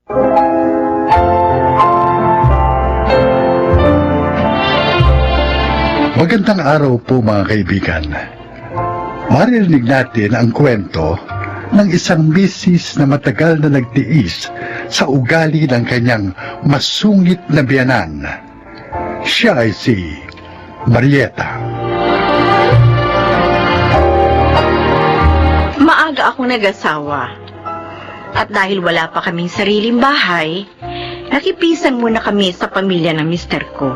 Magandang araw po mga kaibigan. Maririnig natin ang kwento ng isang misis na matagal na nagtiis sa ugali ng kanyang masungit na biyanan. Siya ay si Marieta. Maaga akong nag-asawa. At dahil wala pa kaming sariling bahay, nakipisan muna kami sa pamilya ng mister ko.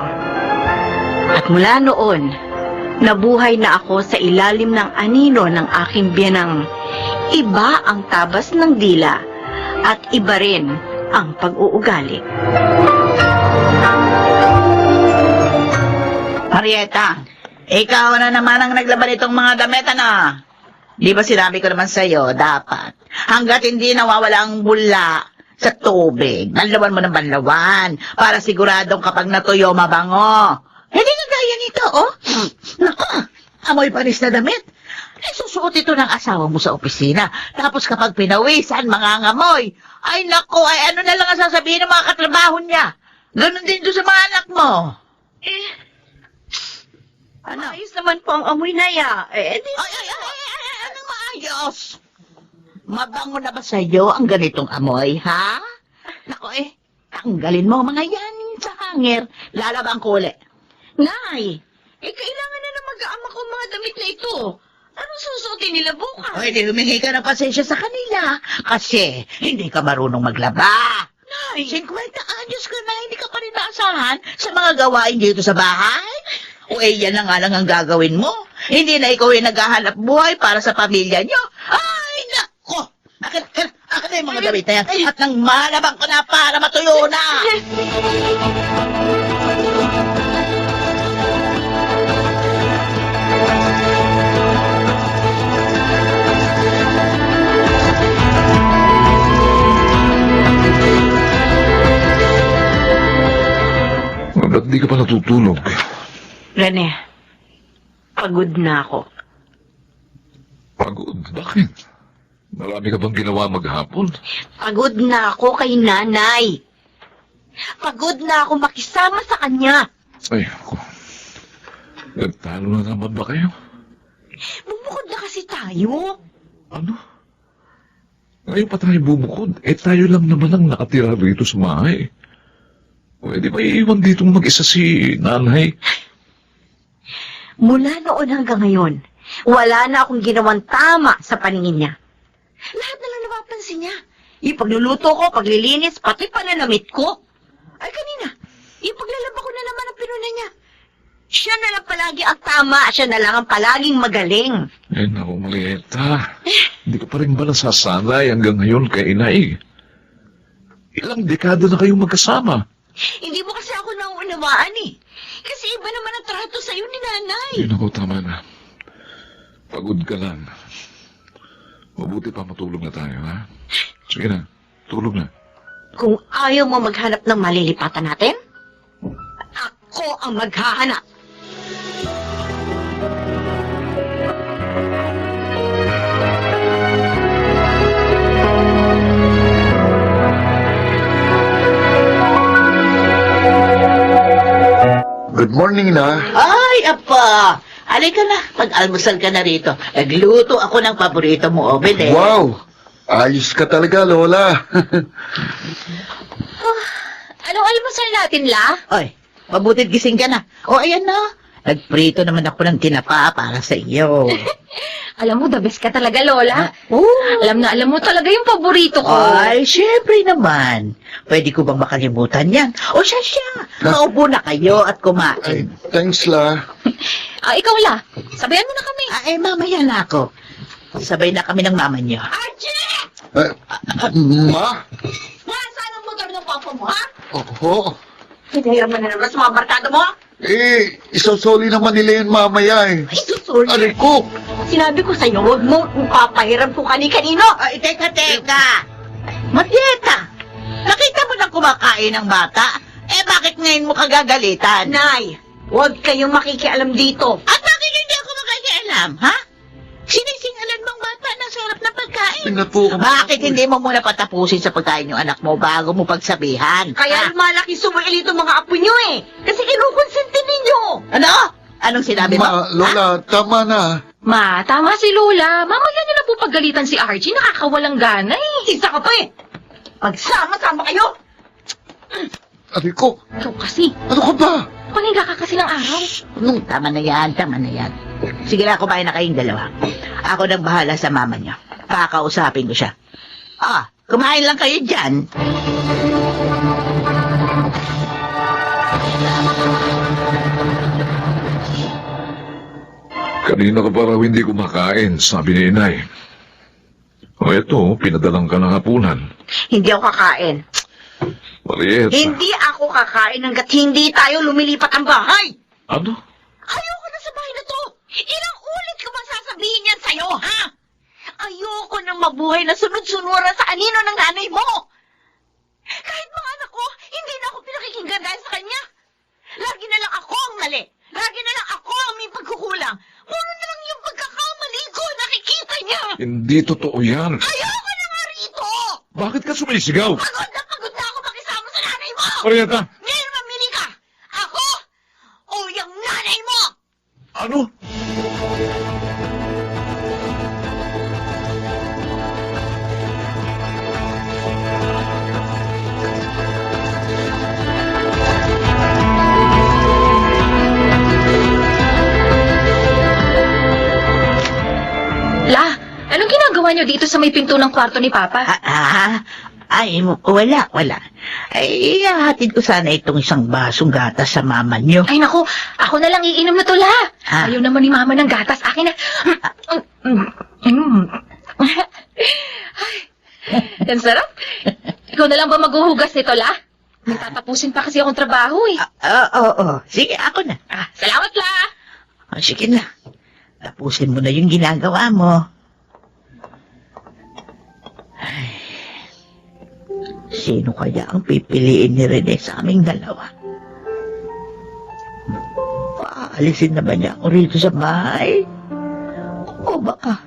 At mula noon, nabuhay na ako sa ilalim ng anino ng aking biyanang iba ang tabas ng dila at iba rin ang pag-uugali. Marieta, ikaw na naman ang naglaban itong mga damit, ano? Di ba sinabi ko naman sa'yo, dapat, hanggat hindi nawawala ang bula sa tubig, banlawan mo ng banlawan, para siguradong kapag natuyo, mabango. Hindi na gaya nito, oh. Naku, amoy panis na damit. Ay, susuot ito ng asawa mo sa opisina. Tapos kapag pinawisan, mangangamoy. Ay, naku, ay ano na lang ang sasabihin ng mga katrabaho niya. Ganon din doon sa mga anak mo. Ano? Ayos naman po ang amoy na ya. Ay, anong maayos? Mabango na ba sa'yo ang ganitong amoy, ha? Naku, tanggalin mo mga yan sa hangir. Lalabang kuli. Nay, kailangan na mag-aama ko mga damit na ito. Anong susuotin nila bukas? Ay, di humingi ka ng pasensya sa kanila. Kasi hindi ka marunong maglaba. Nay! 50 anyos ka na, hindi ka pa rin naasahan sa mga gawain dito sa bahay? O yan na nga lang ang gagawin mo. Hindi na ikaw yung naghahanap buhay para sa pamilya nyo. Ay, nako! Akin na yung mga damit na yan. At nang malabang ka na para matuyo na. Ba't di ka pa natutulog? Rene, pagod na ako. Pagod? Bakit? Marami ka bang ginawa maghapon? Pagod na ako kay nanay. Pagod na ako makisama sa kanya. Ay, ako. Nagtalo na naman ba kayo? Bumukod na kasi tayo. Ano? Ngayon pa tayo bubukod. Tayo lang naman ang nakatira rito sa bahay. Pwede ba iiwan dito mag-isa si nanay? Mula noon hanggang ngayon, wala na akong ginawang tama sa paningin niya. Lahat na lang napapansin niya. Yung pagluluto ko, paglilinis, pati pananamit ko. Ay kanina, yung paglalaba ko na naman ang pinuna niya. Siya na lang palagi ang tama, siya na lang ang palaging magaling. Naku, Marieta. Hindi ka pa rin ba nasasanay hanggang ngayon kay inay? Ilang dekada na kayong magkasama. Hindi mo kasi ako nauunawaan eh. Kasi iba naman ang trato sa'yo ni nanay. Ay, naku, tama na. Pagod ka lang. Mabuti pa matulog na tayo, ha? Sige na, tulog na. Kung ayaw mo maghanap ng malilipatan natin, ako ang maghahanap. Good morning na. Ay, apa! Halika na, pag-almusal ka na rito. Nagluto ako ng paborito mo, Obed, eh. Wow! Ayos ka talaga, Lola. Anong almusal natin, La? Oy, mabutit gising ka na. O, ayan na. Nagprito naman ako ng tinapa para sa iyo. Alam mo, the best ka talaga, Lola. Oh. Alam mo talaga yung paborito ko. Ay, syempre naman. Pwede ko bang makalimutan yan? O siya, maupo na kayo at Ay, kumain. thanks, La. Ikaw, La. Sabayan mo na kami. Ay, mamaya na ako. Sabay na kami ng mama niyo. Archie! Ma? Nasaan ang motor ng papa mo, ha? Oo. Hinahira mo na naman sa mga barkada mo, ha? Isosoli naman nila yun mamaya eh. Ay, susuli. Aray ko! Sinabi ko sa'yo, huwag mo papahiram kung kani-kanino. Ay, teka. Marieta, nakita mo na kumakain ng bata? Bakit ngayon mo kagagalitan? Nay, huwag kayong makikialam dito. At bakit hindi ako makikialam, ha? Sinisingalan mong bata na sarap na pagkain? Tingnan po. Bakit hindi mo muna patapusin sa pagkain yung anak mo bago mo pagsabihan? Kaya lumalaki sumail itong mga apo nyo eh. Kasi kinukonsente ninyo. Ano? Anong sinabi mo? Lola, tama na. Ma, tama si Lola. Mamaya niyo na po paggalitan si Archie. Nakakawalang gana eh. Isa ka pa eh. Magsama-sama kayo. Aray ko, Ikaw kasi. ano ka ba? Paninga ka kasi ng araw. Tama na yan, tama na yan. Sige na, kumain na kayong dalawa. Ako nang bahala sa mama niyo. Kakausapin ko siya. Kumain lang kayo dyan. Kanina ka pa raw hindi kumakain, sabi ni inay. O eto, pinadalang ka ng hapunan. Hindi ako kakain. Marieta. Hindi ako kakain hanggat hindi tayo lumilipat ang bahay. Ano? Ayoko na sa bahay na to. Ilang ulit ko bang sasabihin yan sa'yo, ha? Ayoko nang mabuhay na sunod-sunuran sa anino ng nanay mo. Kahit mga anak ko, hindi na ako pinakikinggan dahil sa kanya. Lagi na lang ako ang mali. Lagi na lang ako ang may pagkukulang. Puro na lang yung pagkakamali ko, nakikita niya. Hindi totoo yan. Ayoko na nga rito. Bakit ka sumisigaw? Pagod na ako makisama sa nanay mo. Marieta! Ngayon mamili ka. Ako o yung nanay mo. Ano? La, anong ginagawa niyo dito sa may pinto ng kwarto ni Papa? Ay, wala. Ay, ihahatid ko sana itong isang basong gatas sa mama niyo. Ay naku, ako na lang iinom na to, La. Ayaw naman ni Mama ng gatas. Akin na. Ay, ang sarap. Ikaw na lang ba maghuhugas nito, La? May tatapusin pa kasi akong trabaho eh. Oo. Sige, ako na. Salamat, La. Sige na. Tapusin mo na yung ginagawa mo. Ay, sino kaya ang pipiliin ni Rene sa aming dalawa? Paalisin na ba niya ako rito sa bahay? O baka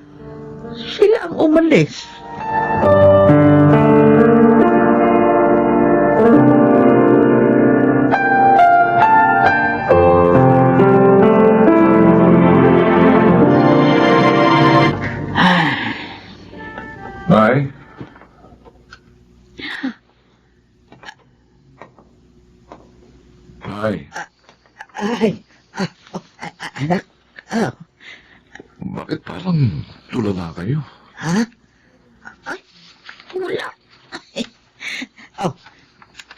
sila ang umalis? Ay? Ay, Anak, bakit parang tulala kayo? ha? Ay, wala.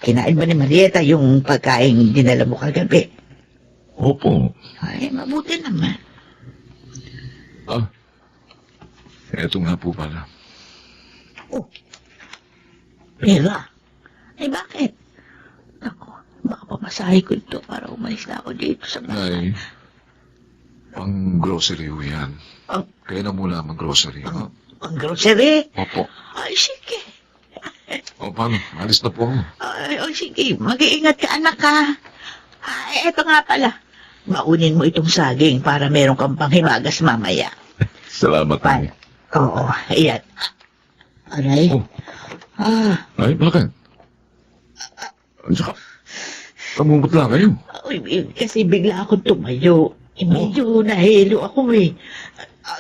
Kinain ba ni Marieta yung pagkain dinala mo kagabi? Opo. Ay, mabuti naman. Eto nga po pala. Pera? Ay, bakit? Ako, baka pamasahe ko ito para umalis na ako dito sa bahay. Ay, pang grocery ho yan. Ang- Kaya na muna mag-grocery. Ha? Ang grocery? Opo. Ay, sige. O paano? Alis na po ako. Ay, sige. Mag-iingat ka, anak, ha? Ay, eto nga pala. Maunin mo itong saging para meron kang panghimagas mamaya. Salamat, Ay. Oo, ayan. Aray? Oh. Ay, bakit? Tsaka, kamumot lang kayo. Ay, kasi bigla akong tumayo. Medyo nahilo ako eh.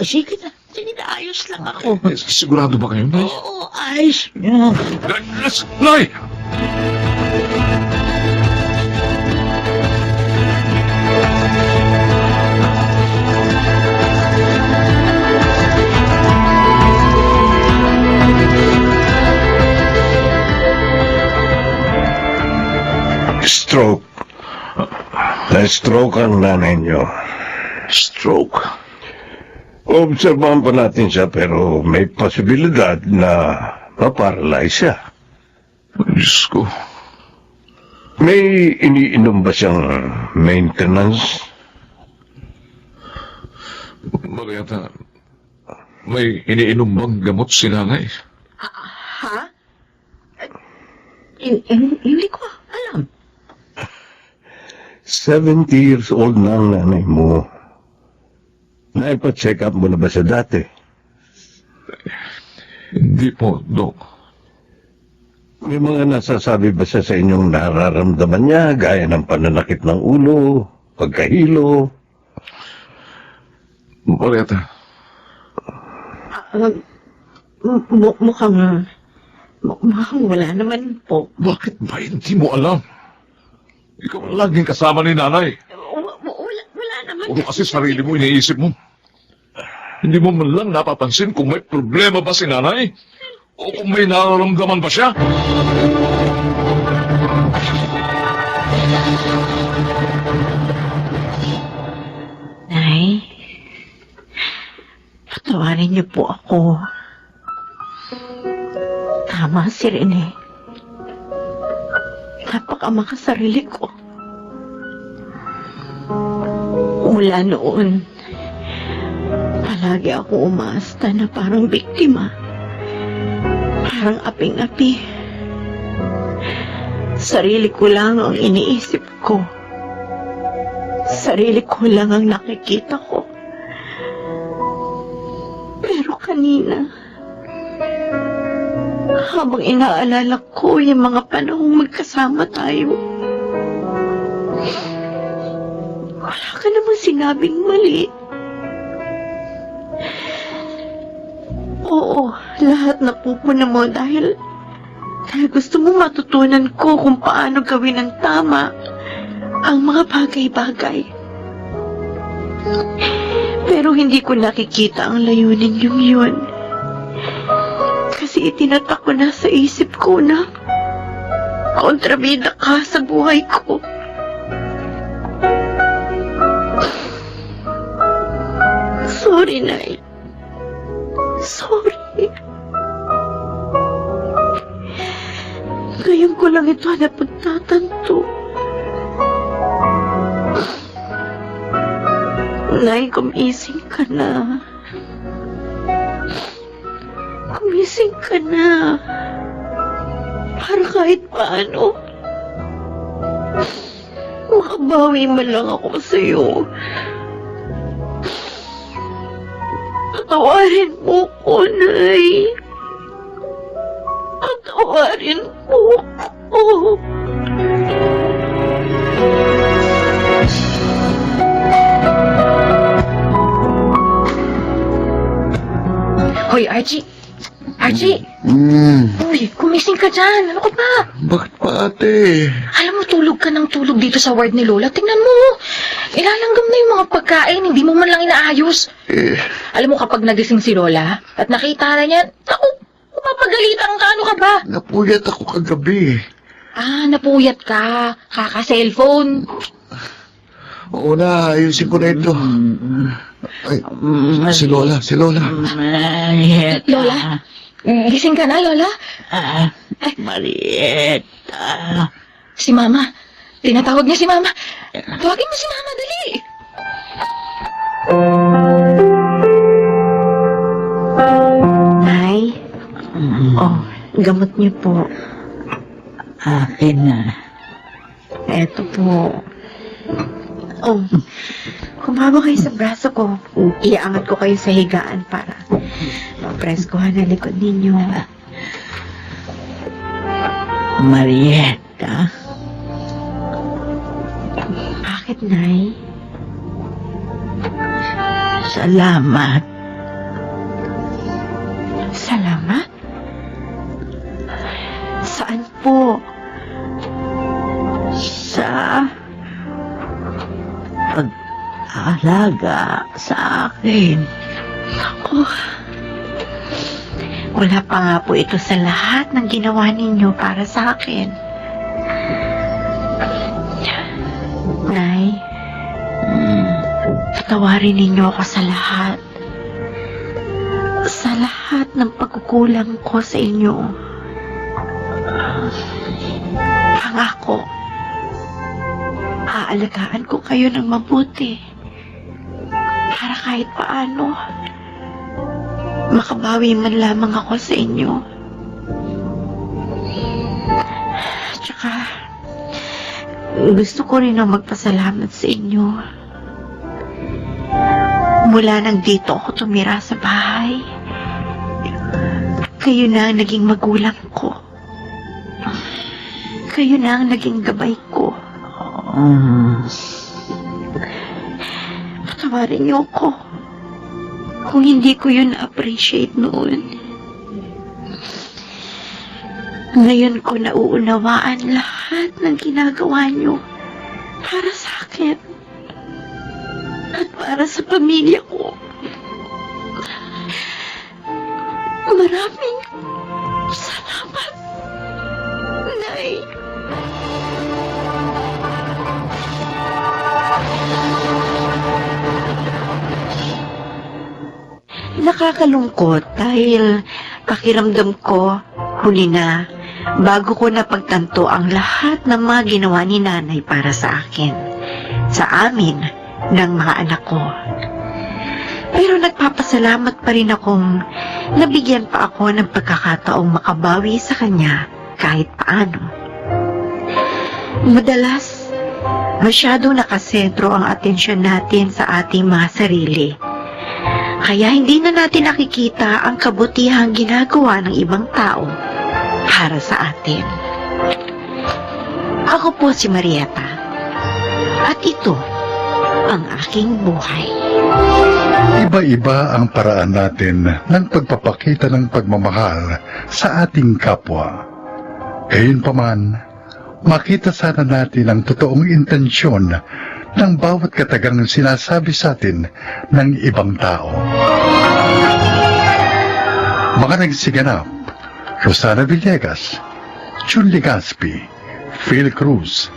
Sige na, ayos lang ako. Sigurado ba kayo, Nay? Oo, ayos. Nay! Stroke. Na-stroke ang nanay niyo. Stroke. Obserbahan pa natin siya pero may posibilidad na maparalyze siya. Diyos ko. May iniinom ba siyang maintenance? Marieta, may iniinom bang gamot si nanay? Ha? Hindi ko alam. 70 years old na ang nanay mo. Naipa-check up mo na ba siya dati? Hindi po, Dok. May mga nasasabi ba siya sa inyong nararamdaman niya, gaya ng pananakit ng ulo, pagkahilo? Marieta, Mukhang wala naman po. bakit ba hindi mo alam? Ikaw ang laging kasama ni nanay. Wala naman. Puro kasi sarili mo iniisip mo. Hindi mo man lang napapansin kung may problema ba si nanay? O kung may nararamdaman ba siya? Nay, patawarin niyo po ako. Tama si Rene. Napakamahal ko. Mula noon, palagi ako umaasta na parang biktima. Parang aping-api. Sarili ko lang ang iniisip ko. Sarili ko lang ang nakikita ko. Pero kanina, habang inaalala ko yung mga panahong magkasama tayo, wala ka namang sinabing mali. Oo, lahat napupuna mo dahil gusto mo matutunan ko kung paano gawin ng tama ang mga bagay-bagay. Pero hindi ko nakikita ang layunin yung yun. Kasi itinatak ko na sa isip ko na kontrabida ka sa buhay ko. Sorry, Nay. Sorry. Ngayon ko lang ito napagtatanto. Nay, gumising ka na. Gumising ka na. Para kahit paano, makabawi man lang ako sa'yo. Patawarin mo ko, Nay. Patawarin mo ko. Hoy, Archie! Archie! Uy, gumising ka dyan. Ano ka ba? Bakit pa, ate? Alam mo, tulog ka ng tulog dito sa ward ni Lola. Tingnan mo. Ilalanggam na yung mga pagkain. Hindi mo man lang inaayos. Alam mo, kapag nagising si Lola at nakita na niya, ako, mapagalitan ka. Ano ka ba? Napuyat ako kagabi. Ah, napuyat ka. Kaka-cellphone. Oo na, ayusin ko na ito. Ay, si Lola. Lola? Gising ka na, Lola? Marieta. Si Mama. Tinatawag niya si Mama. Tawagin mo si Mama, dali. Nay? Oh, gamot niyo po. Akin na. Eto po. Oh, kumama kayo sa braso ko. Iaangat ko kayo sa higaan para mapreskuhan ang likod ninyo. Marieta. Bakit, Nay? Salamat. Salamat? Saan po? Sa pag-aalaga sa akin. Ako, wala pa nga po ito sa lahat ng ginawa ninyo para sa akin. Nay, patawarin ninyo ako sa lahat. Sa lahat ng pagkukulang ko sa inyo. Pangako, aalagaan ko kayo ng mabuti. Para kahit paano, makabawi man lamang ako sa inyo. Tsaka, gusto ko rin ang magpasalamat sa inyo. Mula nang dito ako tumira sa bahay, Kayo na ang naging magulang ko. Kayo na ang naging gabay ko. Patawarin niyo ko kung hindi ko yun na-appreciate noon. Ngayon ko nauunawaan lahat ng ginagawa niyo para sa akin at para sa pamilya ko. Maraming salamat, Nay. Nakakalungkot dahil pakiramdam ko huli na bago ko napagtanto ang lahat ng mga ginawa ni Nanay para sa akin, sa amin, ng mga anak ko. Pero nagpapasalamat pa rin akong nabigyan pa ako ng pagkakataong makabawi sa kanya kahit paano. Madalas, masyadong nakasentro ang atensyon natin sa ating mga sarili. Kaya hindi na natin nakikita ang kabutihang ginagawa ng ibang tao para sa atin. Ako po si Marieta. At ito ang aking buhay. Iba-iba ang paraan natin ng pagpapakita ng pagmamahal sa ating kapwa. Gayunpaman, makita sana natin ang totoong intensyon ng bawat katagang sinasabi sa atin ng ibang tao. Mga nagsiganap, Rosana Villegas, Jun Legaspi, Phil Cruz,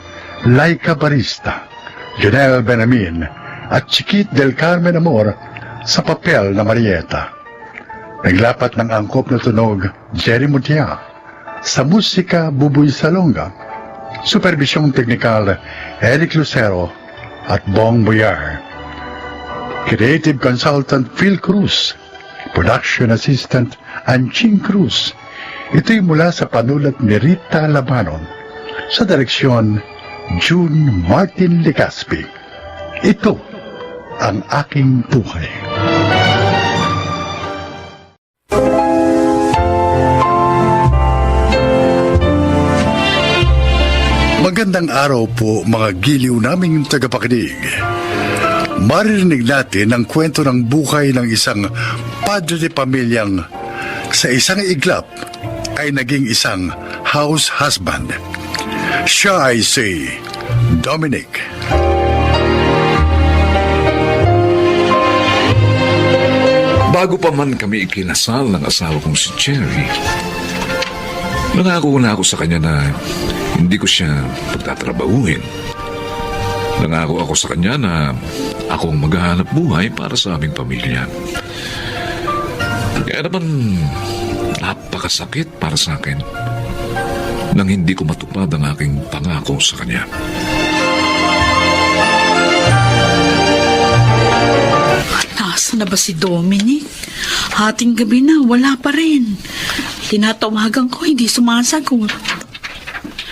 Laika Barista, Jonel Benamin, at Chiquit del Carmen Amor sa papel na Marieta. Naglapat ng angkop na tunog, Jerry Mutia. Sa musika, Buboy Salonga. Supervisyong teknikal, Eric Lucero at Bong Boyar. Creative Consultant, Phil Cruz. Production Assistant, Anching Cruz. Ito'y mula sa panulat ni Rita Labanon. Sa direksyon, June Martin Legaspi. Ito ang aking buhay. Magandang araw po mga giliw naming tagapakinig. Maririnig natin ang kwento ng buhay ng isang padre de pamilyang sa isang iglap ay naging isang house husband. Siya ay si Dominic. Bago pa man kami ikinasal ng asawa kong si Cherry, nangako na ako sa kanya na hindi ko siya pagtatrabahuhin. Nangako ako sa kanya na ako ang maghahanap buhay para sa aming pamilya. Kaya naman, napakasakit para sa akin nang hindi ko matupad ang aking pangako sa kanya. Nasaan na ba si Dominic? Hating gabi na, wala pa rin. Tinatawagan ko, hindi sumasagot.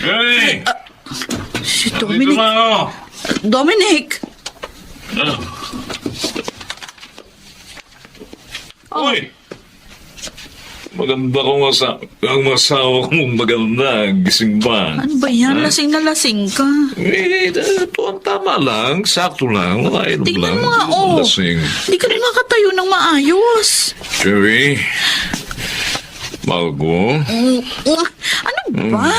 Hey! Si Dominic. Dominic! Hoy! Maganda kong ang masawa kong maganda. Gising ba? Ano ba yan? Lasing na lasing ka. Ito ang tama lang. Sakto lang. Nakainom lang. Tingnan mo nga, oh. Lasing. Hindi ka na makatayo ng maayos. Cherry. Mahal ko. Ano ba?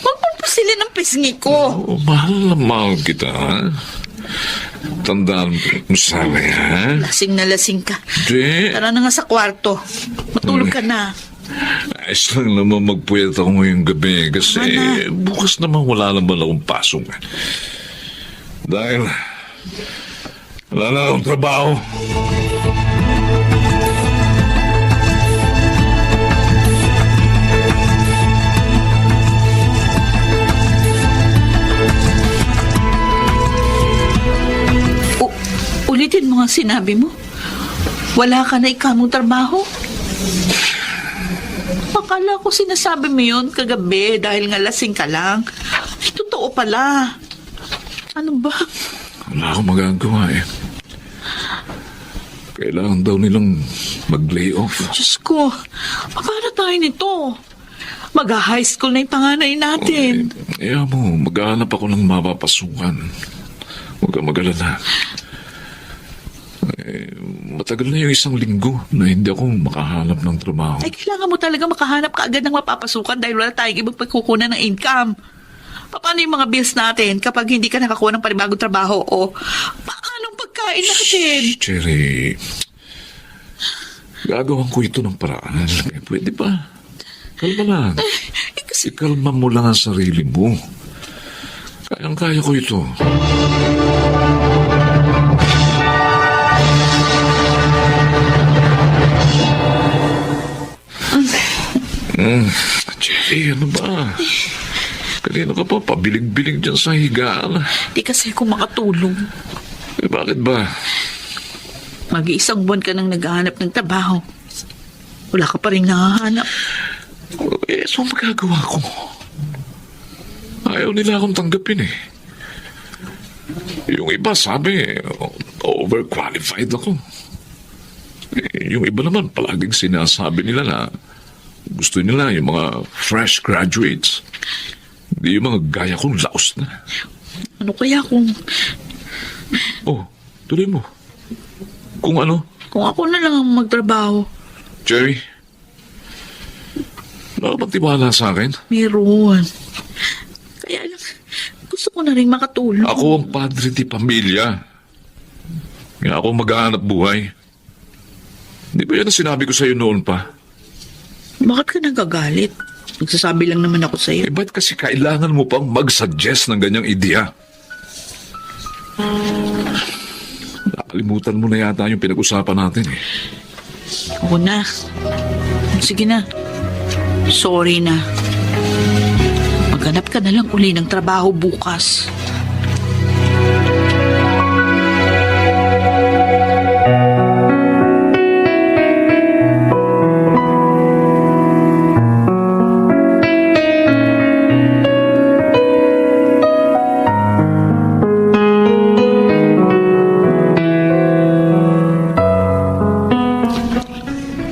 Huwag mong pasilin ang pisngi ko. Oh, mahal na mahal kita. Tandaan mo sana yan. Lasing na lasing ka. Di. Tara na nga sa kwarto. Matulog ka na. Ayos lang naman magpuyat ako ngayong gabi kasi Mana? bukas naman wala naman akong pasok. Dahil wala na akong trabaho. Ulitin mo nga sinabi mo. Wala ka na ikamong trabaho. Akala ko sinasabi mo yun kagabi dahil nga lasing ka lang. Ay, totoo pala. Ano ba? Wala akong magagawa eh. Kailangan daw nilang mag-lay off. Diyos ko, paano tayo nito? Mag-high school na yung panganay natin. Mo, maghahanap ako ng mapapasukan. Huwag kang mag-alala. Matagal na yung 1 linggo na hindi ako makahanap ng trabaho. Ay, kailangan mo talaga makahanap ka agad ng mapapasukan dahil wala tayong ibang pagkukunan ng income. Paano yung mga bills natin kapag hindi ka nakakuha ng panibagong trabaho o paanong pagkain natin? Cherry, gagawin ko ito ng paraan. Pwede ba? Kalma lang. Ikalma mo lang ang sarili mo. Kayang-kaya ko ito. Cherry, ano ba? Kanina ka pa pabilig-bilig dyan sa higaan. Di kasi ako makatulong. Bakit ba? Mag-iisang buwan ka nang naghahanap ng trabaho. Wala ka pa rin nahahanap. So magagawa ko. Ayaw nila akong tanggapin eh. Yung iba sabi, overqualified ako. Yung iba naman, palaging sinasabi nila na gusto nila yung mga fresh graduates. Hindi yung mga gaya kong laos na. Ano kaya kung Tuloy mo. Kung ano? kung ako na lang ang magtrabaho? Jerry, nakapagtiwala sa akin. Meron. Kaya lang, gusto ko na rin makatulong. Ako ang padre di pamilya. Kaya ako maghahanap buhay. Di ba yan ang sinabi ko sa'yo noon pa? Bakit ka nagagalit? Nagsasabi lang naman ako sa'yo. Ba't kasi kailangan mo pang mag-suggest ng ganyang ideya? Nakalimutan mo na yata yung pinag-usapan natin eh. Oo na. Sige na. Sorry na. Maghanap ka na lang uli ng trabaho bukas.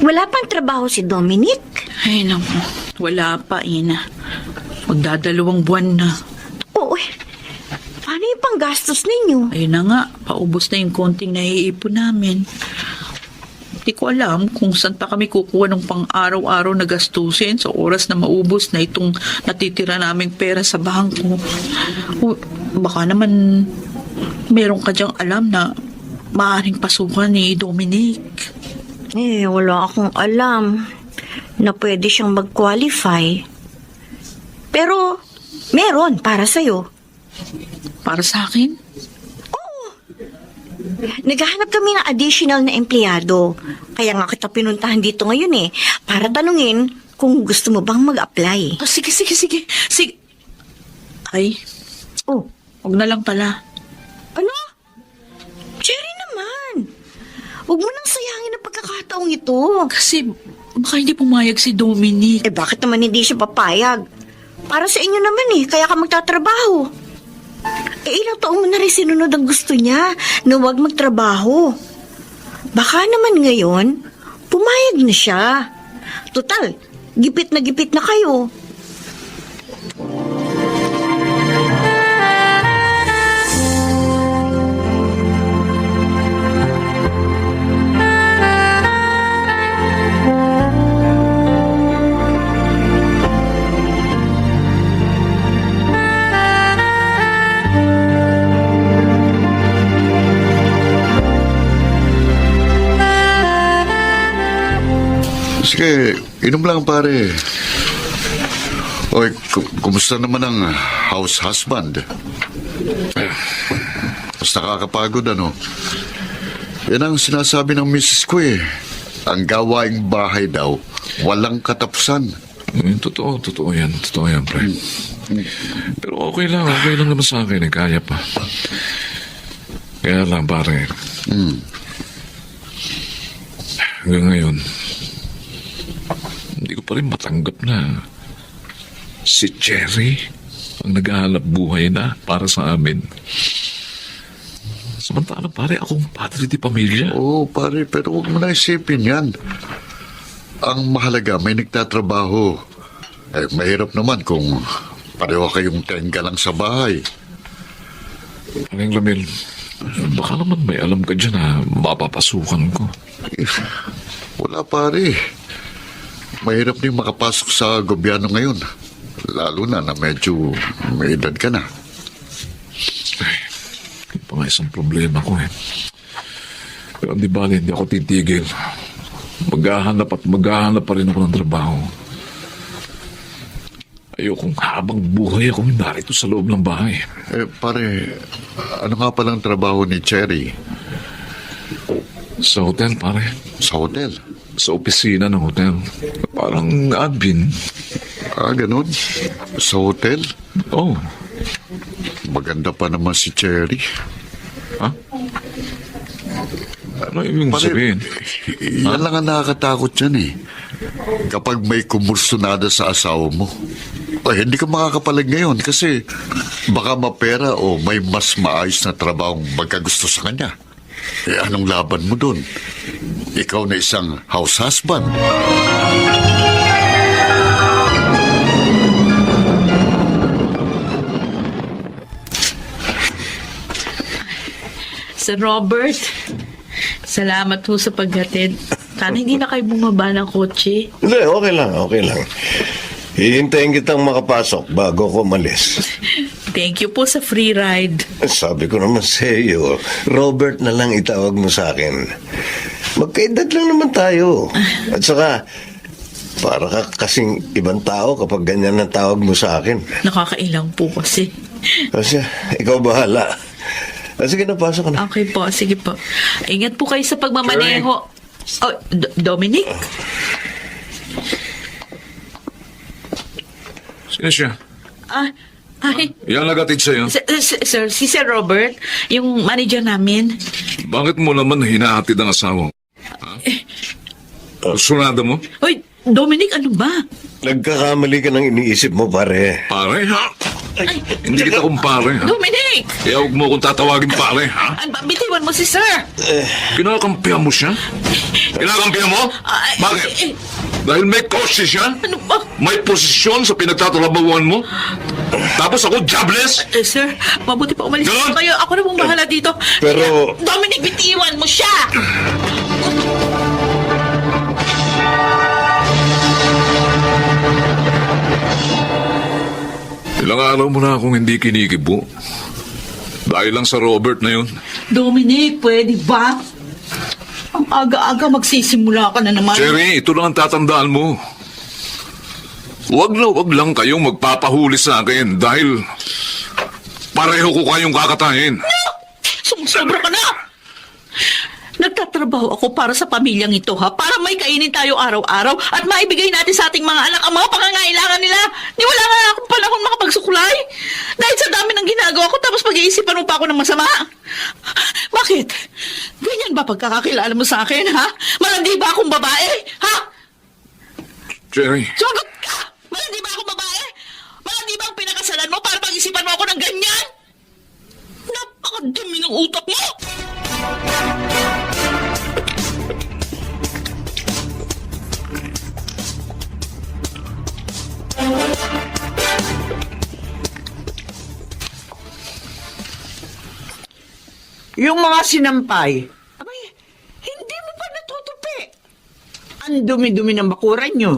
Wala pang trabaho si Dominic. Ay, naku. Wala pa, Ina. Magdadalawang buwan na. Oo, paano yung panggastos ninyo? Ayun na nga, paubos na yung konting naiipon namin. Hindi ko alam kung saan pa kami kukuha ng pang-araw-araw na gastusin sa oras na maubos na itong natitira naming pera sa bangko. O, baka naman meron ka dyang alam na maaaring pasukan ni Dominic. Wala akong alam na pwede siyang mag-qualify. Pero, meron para sa'yo. Para sa akin? Naghahanap kami ng additional na empleyado. Kaya nga kita pinuntahan dito ngayon para tanungin kung gusto mo bang mag-apply. Oh, sige. Ay, huwag na lang pala. Ano? Cherry naman. Huwag mo nang sayangin ang pagkakataong ito. Kasi baka hindi pumayag si Dominic. Bakit naman hindi siya papayag? Para sa inyo naman kaya ka magtatrabaho. Ilang taong mo na rin sinunod ang gusto niya na huwag magtrabaho. Baka naman ngayon, pumayag na siya. Total, gipit na kayo. Sige, inom lang pare. Oy, kumusta naman ang house husband? Mas nakakapagod ano? Yan ang sinasabi ng misis ko Ang gawaing bahay daw, walang katapusan. Totoo yan. Totoo yan, pre. Pero okay lang naman sa akin. Kaya pa. Kaya lang, pare. Hanggang ngayon, hindi ko pa rin matanggap na si Cherry ang naghahanap buhay na para sa amin. Samantalang pare, akong padre di pamilya. Oo, pare, pero huwag mo na isipin yan. Ang mahalaga, may nagtatrabaho. Mahirap naman kung pareho kayong tenga lang sa bahay. Aling Lamil, baka naman may alam ka dyan na mapapasukan ko. Wala, pare. Mahirap din makapasok sa gobyerno ngayon. Lalo na medyo may edad ka na. Yung pa nga isang problema ko eh. Pero di bali, hindi ako titigil. Maghahanap pa rin ako ng trabaho. Ayokong habang buhay akong narito sa loob ng bahay. Pare, ano nga palang trabaho ni Cherry? Sa hotel, pare. Sa hotel? Sa opisina ng hotel. Parang admin. Ganun? Sa hotel? Oh, Maganda pa naman si Cherry. ha? Ano ibig sabihin? Yan lang ang nakakatakot yan eh. Kapag may kumursunada sa asawa mo. Hindi ka makakapalag ngayon kasi baka mapera o may mas maayos na trabahong magkagusto sa kanya. Anong laban mo dun? Ikaw na isang house husband. Sir Robert, salamat po sa paghatid. Sana hindi na kayo bumaba ng kotse. Hindi, okay lang, okay lang. Hihintayin kitang makapasok bago ko umalis. Thank you po sa free ride. Sabi ko naman sa iyo, Robert na lang itawag mo sa akin. Magkaedad lang naman tayo. At saka, para ka kasing ibang tao kapag ganyan ang tawag mo sa akin. Nakakailang po kasi. Kasi, ikaw bahala. Sige na, pasok ka na. Okay po, sige po. Ingat po kayo sa pagmamaneho. Oh, Dominic? Sino siya? Ay, Yan nagatid sa'yo. sir, si Sir Robert, yung manager namin. Bakit mo naman hinahatid ang asawa? Ha? Sunada mo? Uy, Dominic, ano ba? Nagkakamali ka ng iniisip mo, pare. Pare, ha? Hindi kita kumpare, ha? Dominic! Kaya huwag mo akong tatawagin pare, ha? Bitiwan mo si Sir. Kinakampihan mo siya? Kinakampihan mo? Bakit? Dahil may kotse siya? Ano ba? May posisyon sa pinagtatrabahuan mo? Tapos ako jobless? Sir, mabuti pa umalis Ganon? kayo. Ako na pong bahala dito. Pero- Dominic, bitiwan mo siya! Ilang araw mo na akong hindi kinikibo. Dahil lang sa Robert na yun. Dominic, pwede ba? Ang aga-aga magsisimula ka na naman. Cherry, ito lang ang tatandaan mo. Wag lang kayong magpapahuli sa akin dahil pareho ko kayong kakatahin. Sumusobra ka na! Nagtatrabaho ako para sa pamilyang ito, ha? Para may kainin tayo araw-araw at maibigay natin sa ating mga anak ang mga pangangailangan nila. Di wala nga akong panahon makapagsukulay. Dahil sa dami ng ginagawa ko, tapos pag-iisipan mo pa ako ng masama. Bakit? Ganyan ba pagkakakilala mo sa akin, ha? Malandi ba akong babae, ha? Cherry, Sumagot ka! Malandi ba akong babae? Malandi ba ang pinakasalan mo para pag-isipan mo ako ng ganyan? Napakadumi ng utak mo! Yung mga sinampay, abay, hindi mo pa natutupi. Ang dumi-dumi ng bakuran nyo.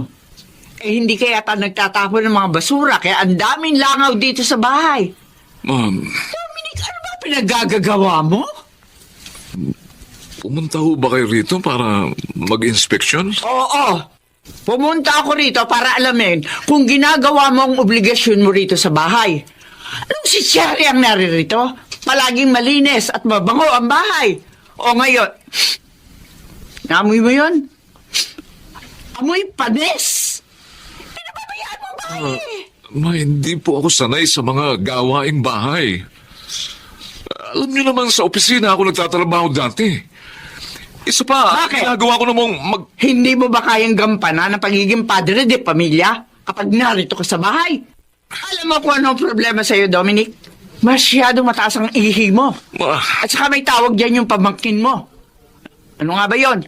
Hindi kaya nagtatapon ng mga basura, kaya ang daming langaw dito sa bahay. ma'am, Dominic, ano ba pinagagagawa mo? pumunta ho ba kayo rito para mag-inspeksyon? Oo. Pumunta ako rito para alamin kung ginagawa mo ang obligasyon mo rito sa bahay. Anong si Cherry ang naririto? Palaging malinis at mabango ang bahay. O ngayon, naamoy mo yun? Amoy panis! Pinababayaan mo ang bahay eh. Ma, hindi po ako sanay sa mga gawaing bahay. Alam niyo naman sa opisina ako nagtatrabaho dati. Isa pa, Bakit? ginagawa ko namang Hindi mo ba kayang gampanan ang pagiging padre de pamilya kapag narito ka sa bahay? Alam mo kung ano ang problema sa'yo, Dominic? Masyado mataas ang ihi mo. Ma, At saka may tawag dyan yung pamangkin mo. Ano nga ba yon?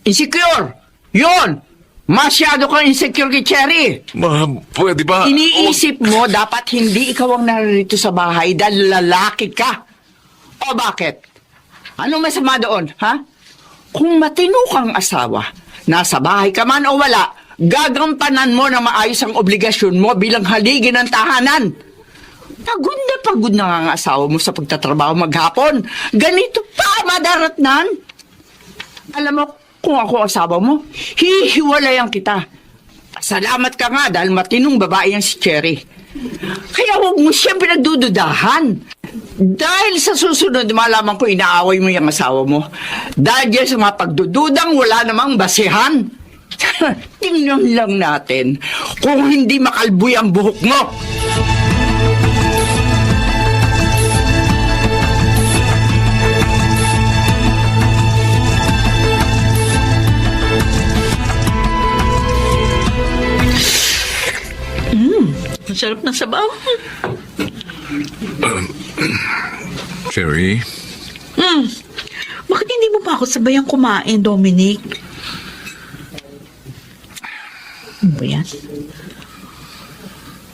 Insecure! Yon! Masyado kang insecure kay Cherry. ma, pwede ba? Iniisip mo dapat hindi ikaw ang narito sa bahay dahil lalaki ka. O bakit? Anong masama doon, ha? Kung matino kang asawa, nasa bahay ka man o wala, gagampanan mo na maayos ang obligasyon mo bilang haligi ng tahanan. Pagod na nga ang asawa mo sa pagtatrabaho maghapon. Ganito pa madaratnan. Alam mo, kung ako asawa mo, hihiwalayan kita. Salamat ka nga dahil matinong babae yan si Cherry. Kaya huwag mo siya pinagdududahan. Dahil sa susunod, malaman ko inaaway mo yung asawa mo. Dahil yan sa mga pagdududang wala namang basihan. Tingnan lang natin kung hindi makalboy ang buhok mo. Ang sarap ng sabaw. Cherry, Bakit hindi mo pa ako sabayang kumain, Dominic? Ano ba yan?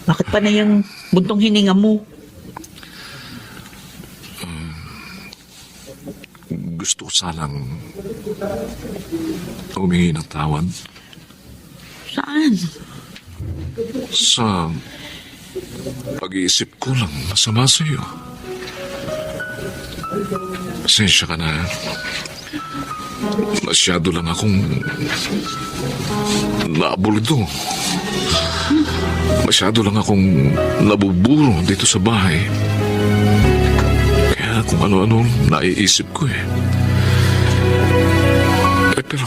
Bakit pa na yung buntong hininga mo? gusto ko sanang humingi ng tawad Saan? sa pag-iisip ko lang masama sa iyo. Pasensya ka na. Masyado lang akong naabuldo. Masyado lang akong nabuburo dito sa bahay. Kaya kung ano-ano naiisip ko eh. Pero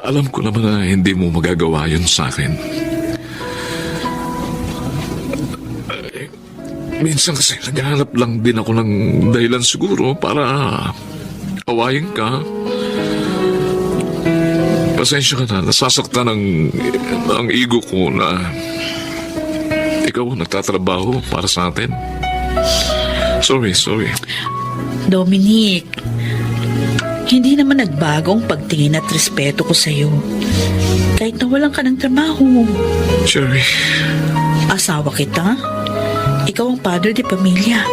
alam ko naman na hindi mo magagawa yun sa akin. Minsan kasi naghahanap lang din ako ng dahilan siguro para awayin ka. Pasensya ka na, nasasaktan ang ego ko na ikaw nagtatrabaho para sa atin. Sorry. Dominic, hindi naman nagbago ang pagtingin at respeto ko sa'yo. Kahit nawalan ka ng trabaho. Cherry, Asawa kita. Ikaw ang padre de pamilya.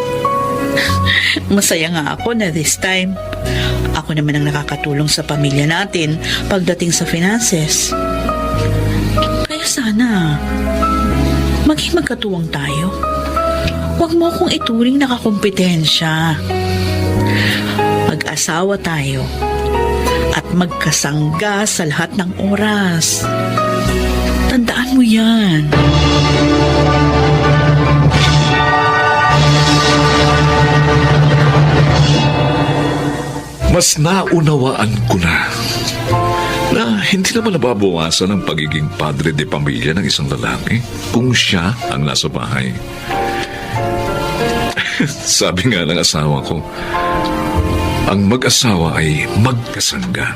Masaya nga ako na this time, ako naman ang nakakatulong sa pamilya natin pagdating sa finances. Kaya sana, maging magkatuwang tayo. Huwag mo akong ituring nakakompetensya. Mag-asawa tayo at magkasangga sa lahat ng oras. Tandaan mo yan. mas naunawaan ko na hindi naman nababawasan ang pagiging padre de pamilya ng isang lalaki kung siya ang nasa bahay. Sabi nga ng asawa ko, ang mag-asawa ay magkasangga.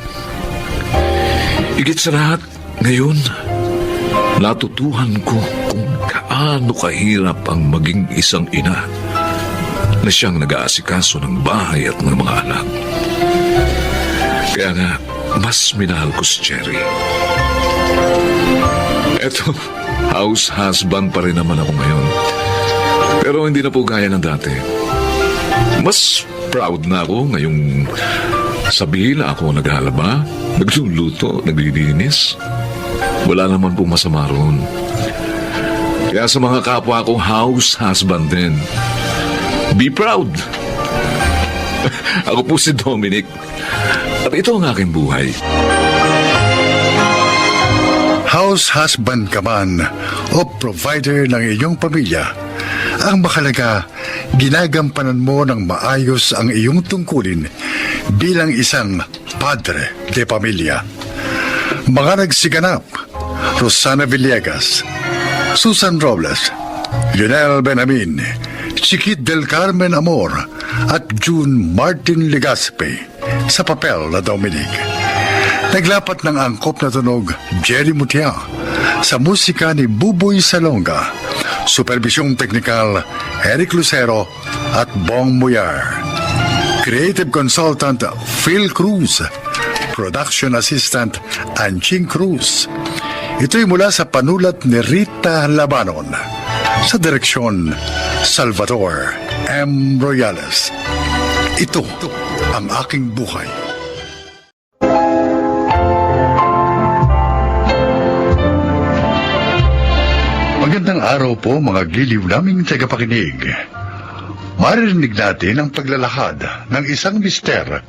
Higit sa lahat, ngayon, natutuhan ko kung gaano kahirap ang maging isang ina na siyang nag-aasikaso ng bahay at ng mga anak. Kaya nga, mas minahal ko si Cherry. Eto, house husband pa rin naman ako ngayon. Pero hindi na po gaya ng dati. Mas proud na ako ngayong sabihin na ako naghalaba, nagluluto, naglilinis. Wala naman pong masama roon. Kaya sa mga kapwa ko, house husband din. Be proud! Ako po si Dominic. At ito ang aking buhay. House husband ka man o provider ng iyong pamilya, ang mahalaga, ginagampanan mo ng maayos ang iyong tungkulin bilang isang padre de pamilya. Mga nagsiganap, Rosana Villegas, Susan Robles, Lionel Benamin, Chiquit del Carmen Amor at June Martin Legaspi sa papel na Dominic. Naglapat ng angkop na tunog Jerry Mutia sa musika ni Buboy Salonga. Supervisyong Teknikal, Eric Lucero at Bong Muyar. Creative Consultant, Phil Cruz. Production Assistant, Anching Cruz. Ito'y mula sa panulat ni Rita Labanon. Sa direksyon, Salvador M. Royales. Ito ang aking buhay. Magandang araw po mga giliw naming tagapakinig. Maririnig natin ang paglalakad ng isang mister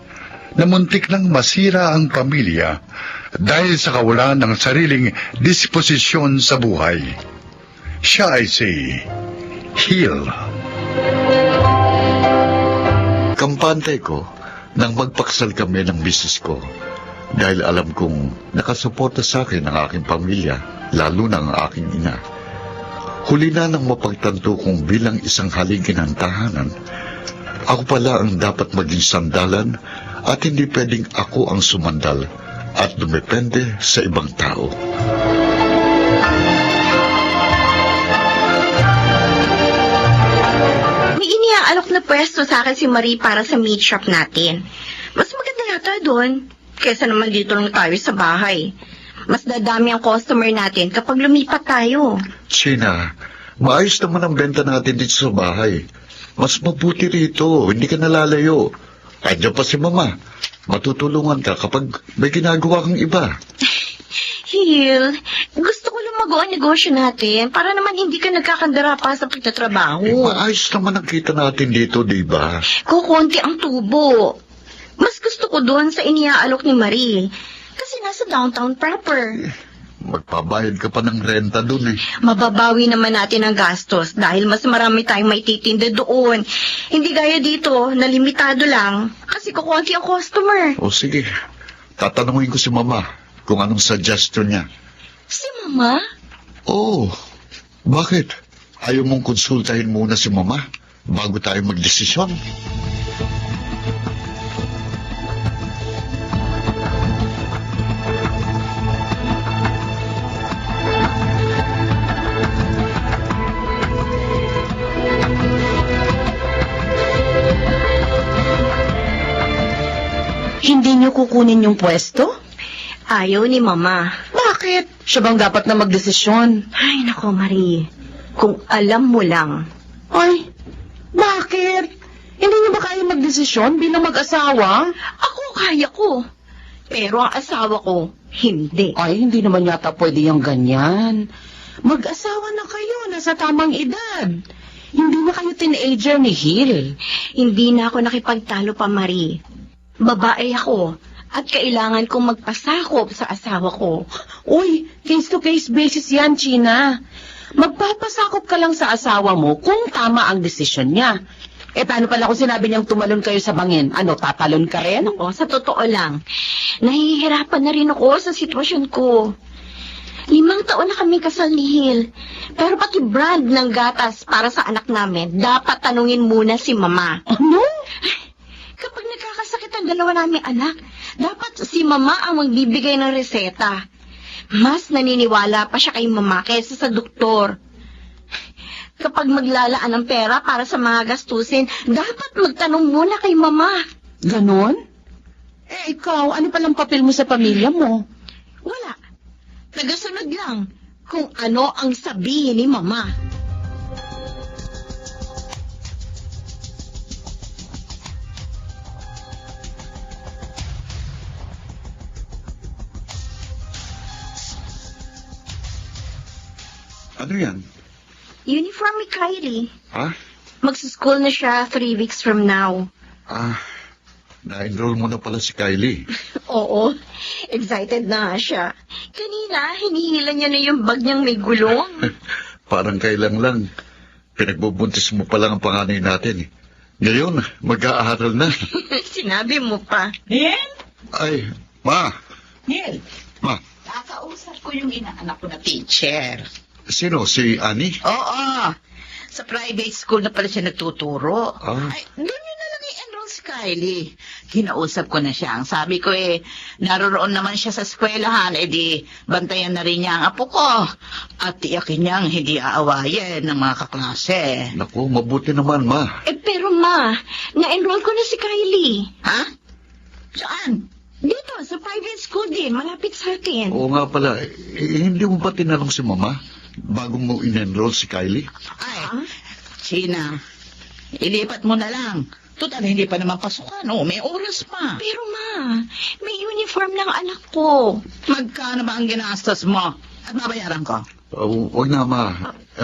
na muntik nang masira ang pamilya dahil sa kawalan ng sariling disposisyon sa buhay. Siya ay si Hill. Kampante ko nang magpaksal kami ng misis ko dahil alam kong nakasuporta sa akin ang aking pamilya, lalo na ang aking ina. Huli na nang mapagtanto kong bilang isang haligi ng tahanan, ako pala ang dapat maging sandalan at hindi pwedeng ako ang sumandal at dumepende sa ibang tao. May iniaalok na pwesto sa akin si Marie para sa meat shop natin. Mas maganda yata doon, kesa naman dito lang tayo sa bahay. Mas dadami ang customer natin kapag lumipat tayo. China, maayos naman ang benta natin dito sa bahay. Mas mabuti rito, hindi ka nalalayo. Andiyan pa si Mama. Matutulungan ka kapag may ginagawa kang iba. Hill, gusto ko lumago ang negosyo natin para naman hindi ka nagkakandara pa sa pagtatrabaho. Maayos naman ang kita natin dito, di ba? Kukunti ang tubo. Mas gusto ko doon sa iniaalok ni Marie. Kasi nasa downtown proper. Magpabayad ka pa ng renta dun eh. Mababawi naman natin ang gastos dahil mas marami tayong maititinda doon. Hindi gaya dito na limitado lang kasi kukunti ang customer. O sige, tatanungin ko si Mama kung anong suggestion niya. Si Mama? Oh, bakit? Ayaw mong konsultahin muna si Mama bago tayo magdesisyon? Hindi niyo kukunin yung pwesto? Ayaw ni Mama. Bakit? Siya bang dapat na magdesisyon? Ay, nako Marie. Kung alam mo lang. Ay, bakit? Hindi niyo ba kaya magdesisyon bilang mag-asawa? Ako kaya ko. Pero ang asawa ko, hindi. Ay, hindi naman yata pwede yung ganyan. Mag-asawa na kayo, nasa tamang edad. Hindi na kayo teenager ni Hill. Hindi na ako nakipagtalo pa, Marie. Babae ako at kailangan kong magpasakop sa asawa ko. Uy, case-to-case basis yan, China. Magpapasakop ka lang sa asawa mo kung tama ang desisyon niya. Eh, paano pala kung sinabi niyang tumalon kayo sa bangin? Ano, tatalon ka rin? Ako, sa totoo lang, nahihirapan na rin ako sa sitwasyon ko. 5 taon na kami kasal ni Hill. Pero pati brand ng gatas para sa anak namin, dapat tanungin muna si Mama. Ano? Kapag nagkakasakit ang dalawa naming anak, dapat si Mama ang magbibigay ng reseta. Mas naniniwala pa siya kay Mama kaysa sa doktor. Kapag maglalaan ng pera para sa mga gastusin, dapat magtanong muna kay Mama. Ganon? Eh, ikaw, ano palang papel mo sa pamilya mo? Wala. Nagasunod lang kung ano ang sabihin ni Mama. Ano yan? Uniform ni Kylie. Ha? Magsuschool na siya 3 weeks from now. Na-enroll mo na pala si Kylie. Oo, excited na siya. Kanina, hinihila niya na yung bag niyang may gulong. Parang kailang lang. Pinagbubuntis mo pa lang ang panganay natin eh. Ngayon, mag-aaral na. Sinabi mo pa. Neil? Ay, Ma! Neil, Ma! kakausap ko yung inaanak ko na teacher. Sino? Si Annie? Oo. Sa private school na pala siya nagtuturo. Ah. Ay, doon yun na lang i-enroll si Kylie, kinausap ko na siya. Ang sabi ko naroon naman siya sa eskwelahan, di bantayan na rin niya ang apo ko. At tiyakin niyang hindi aawayin ng mga kaklase. Naku, mabuti naman, Ma. Pero ma, na-enroll ko na si Kylie. Ha? Saan? Dito, sa private school din, malapit sa atin. Oo nga pala, hindi mo ba tinanong si Mama bago mo in-enroll si Kylie? Ay, China, ilipat mo na lang. Total, hindi pa naman pasukan. May oras pa. Pero ma, may uniform ng anak ko. Magkano ba ang ginastos mo? At babayaran ko. Huwag na, Ma.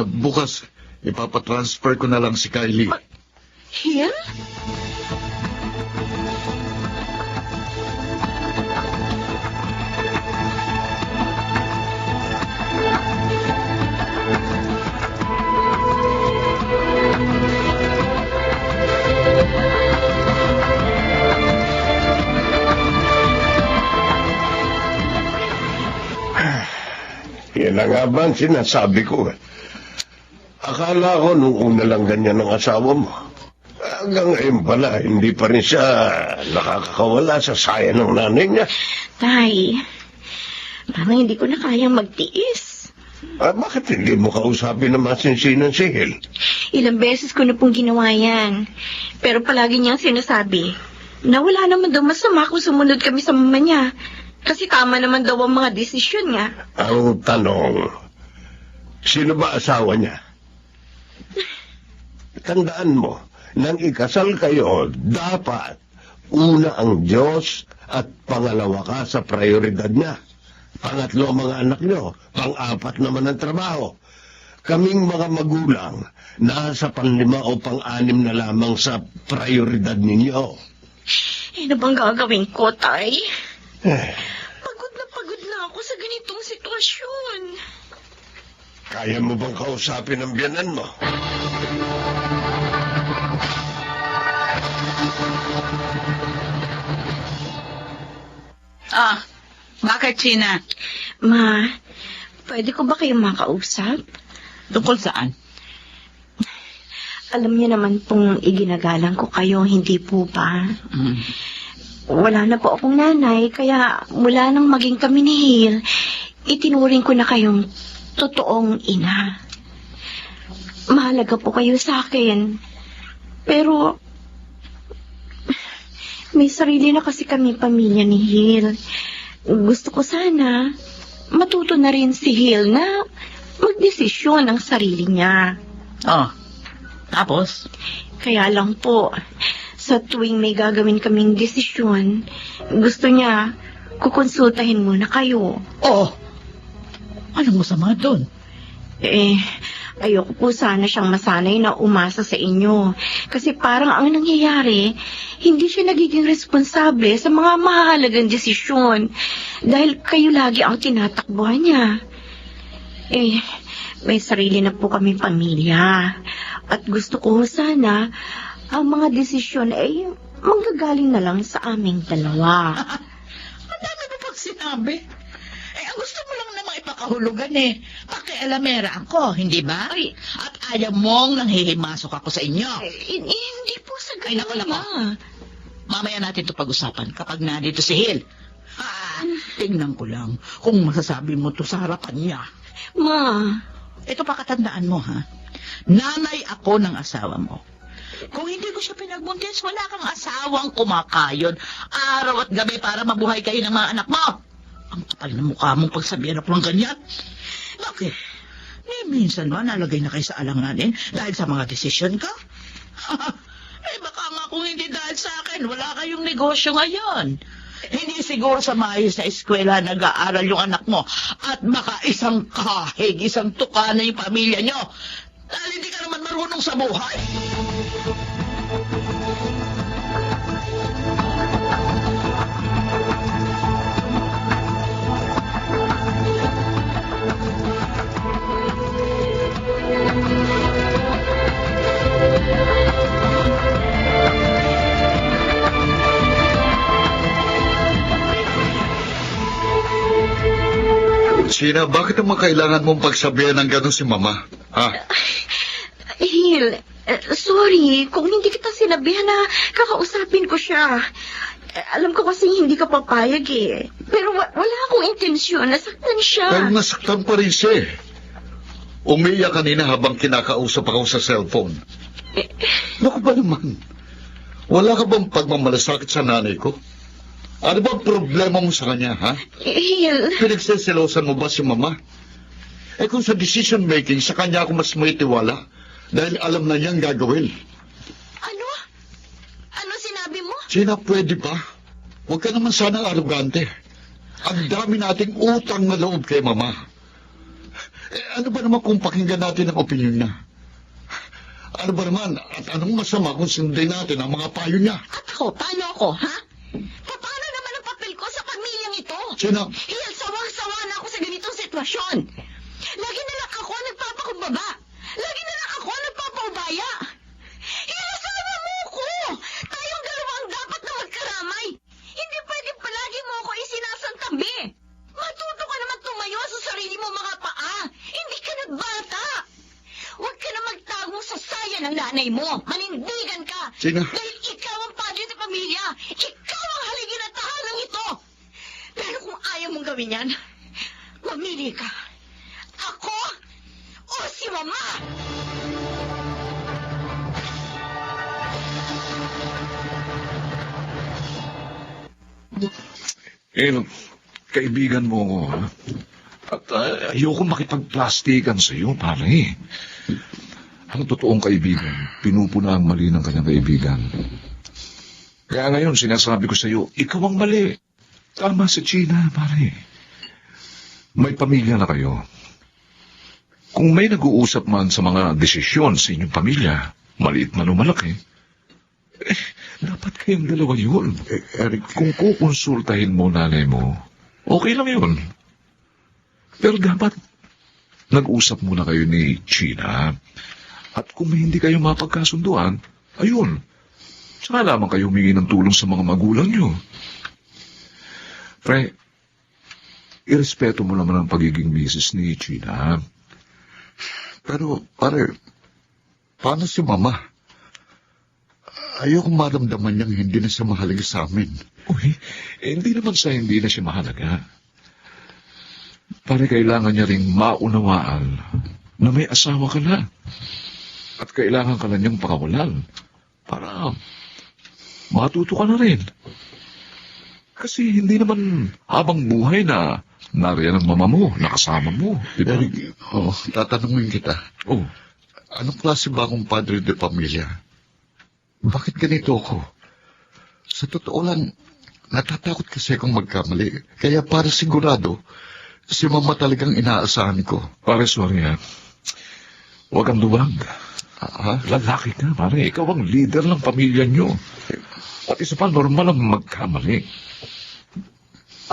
Bukas, ipapatransfer ko na lang si Kylie. Hill? Yan na nga ba ang sinasabi ko? Akala ko nung una lang ganyan ang asawa mo. Hanggang ngayon pala, hindi pa rin siya nakakawala sa saya ng nanay niya. Tay, parang hindi ko na kayang magtiis. Bakit hindi mo kausapin na masinsinan si Hil? Ilang beses ko na pong ginawa yan. Pero palagi niyang sinasabi na wala naman daw masama kung sumunod kami sa mama niya. Kasi tama naman daw ang mga desisyon niya. Ang tanong, sino ba asawa niya? Tandaan mo, nang ikasal kayo, dapat una ang Diyos at pangalawa ka sa prioridad niya. Pangatlo ang mga anak niyo, pang-apat naman ang trabaho. Kaming mga magulang, nasa pang-5 o pang-6 na lamang sa prioridad ninyo. Ano bang gagawin ko, Tay? Pagod na ako sa ganitong sitwasyon. Kaya mo bang kausapin ang biyanan mo? Bakit, China? Ma, pwede ko ba kayong makausap? Tungkol saan? Alam niyo naman pong iginagalang ko kayo, hindi po ba? Wala na po akong nanay, kaya mula nang maging kami ni Hil, itinuring ko na kayong totoong ina. Mahalaga po kayo sa akin. Pero, may sarili na kasi kami pamilya ni Hil. Gusto ko sana matuto na rin si Hil na magdesisyon ng sarili niya. Tapos? Kaya lang po, sa tuwing may gagawin kaming desisyon, gusto niya kukonsultahin muna kayo. Anong masama doon? Ayoko po sana siyang masanay na umasa sa inyo. Kasi parang ang nangyayari, hindi siya nagiging responsable sa mga mahalagang desisyon dahil kayo lagi ang tinatakbuhan niya. May sarili na po kami pamilya. At gusto ko sana ang mga desisyon ay manggagaling na lang sa aming dalawa. Ang dami mo pag sinabi. Ang gusto mo lang namang ipakahulugan pakialamera ako, hindi ba? At ayaw mong nanghihimasok ako sa inyo. Hindi po sa Ay, naku, ganun, naku. Ma. Mamaya natin ito pag-usapan kapag nandito si Hil. Tingnan ko lang kung masasabi mo to sa harapan niya. Ma, Ito pa katandaan mo, ha? Nanay ako ng asawa mo. Kung hindi ko siya pinagbuntis, wala kang asawang kumakayod araw at gabi para mabuhay kayo ng mga anak mo. Ang kapal na mukha mong pagsabihan ako ng ganyan. Bakit? Minsan ba nalagay na kayo sa alanganin dahil sa mga desisyon ka? Baka nga kung hindi dahil sa akin, wala kayong negosyo ngayon. Hindi siguro sa maayos na eskwela nag-aaral yung anak mo at baka isang kahig, isang tuka na yung pamilya nyo. Dahil hindi ka naman marunong sa buhay. Sina, bakit naman kailangan mong pagsabihan ng gano'n si Mama? Ha? Hil, Sorry, kung hindi kita sinabihan na kakausapin ko siya. Alam ko kasi hindi ka papayag eh. Pero wala akong intensyon. Nasaktan siya. Pero nasaktan pa rin siya. Umiyak kanina habang kinakausap ako sa cellphone. Naku ba naman? Wala ka bang pagmamalasakit sa nanay ko? Ano ba ang problema mo sa kanya, ha? Hill. Pinagseselosan mo ba si Mama? Kung sa decision making, sa kanya ako mas may tiwala dahil alam na niyang gagawin. Ano? Ano sinabi mo? Gina, pwede ba? Huwag ka naman sana arugante. Ang dami nating utang na loob kay Mama. Ano ba naman kung pakinggan natin ang opinion niya? Ano ba naman? At anong masama kung sundin natin ang mga payo niya? At ako, paano ako, ha? Paano naman ang papel ko sa pamilyang ito? Gina, Hill, sawang-sawa na ako sa ganitong sitwasyon. Lagi na lang ako nagpapakumbaba. Lagi na lang ako nagpapaubaya. Hill, asawa mo ko! Tayong dalawa ang dapat na magkaramay. Hindi pwede palagi mo ako isinasantabi. Matuto ka naman tumayo sa sarili mo mga paa. Hindi ka na bata. Huwag ka na magtagong sa saya ng nanay mo. Manindigan ka. Gina. Dahil ikaw ang padre sa pamilya. Ikaw ang haligi ng tahanang ito. Pero kung ayaw mong gawin yan, mamili ka. Ako o si Mama? Kaibigan mo ako, ha? At ayoko makipagplastikan sa iyo, pare. Ang totoong kaibigan, pinupuna ang mali ng kanyang kaibigan. Kaya ngayon, sinasabi ko sa iyo, ikaw ang mali. Tama si Gina, pare. May pamilya na kayo. Kung may nag-uusap man sa mga desisyon sa inyong pamilya, maliit man o malaki, dapat kayong dalawa yun. Eric, Kung kukonsultahin mo nanay mo, okay lang yun. Pero dapat nag-usap muna kayo ni Gina. At kung hindi kayo mapagkasunduan, ayun, saka lamang kayo humingi ng tulong sa mga magulang nyo. Pre, irespeto mo naman ang pagiging misis ni Gina. pero pare, paano si Mama? Ayoko maramdaman niyang hindi na siya mahalaga sa amin. Uy, hindi naman sa hindi na siya mahalaga. Pare, kailangan niya ring maunawaan na may asawa ka na. At kailangan ka na niyang pakawalan para matuto ka na rin. Kasi hindi naman habang buhay na nariyan ang mama mo, nakasama mo. Diba? Eric, tatanungin kita. Oh, Anong klase ba akong padre de pamilya? Bakit ganito ako? Sa totoo lang, natatakot kasi akong magkamali. Kaya para sigurado, si Mama talagang inaasahan ko. pare, sorry ha. Huwag kang duwag. Ha? Lalaki ka, pare. Ikaw ang leader ng pamilya niyo. At isa pa, normal ang magkamali.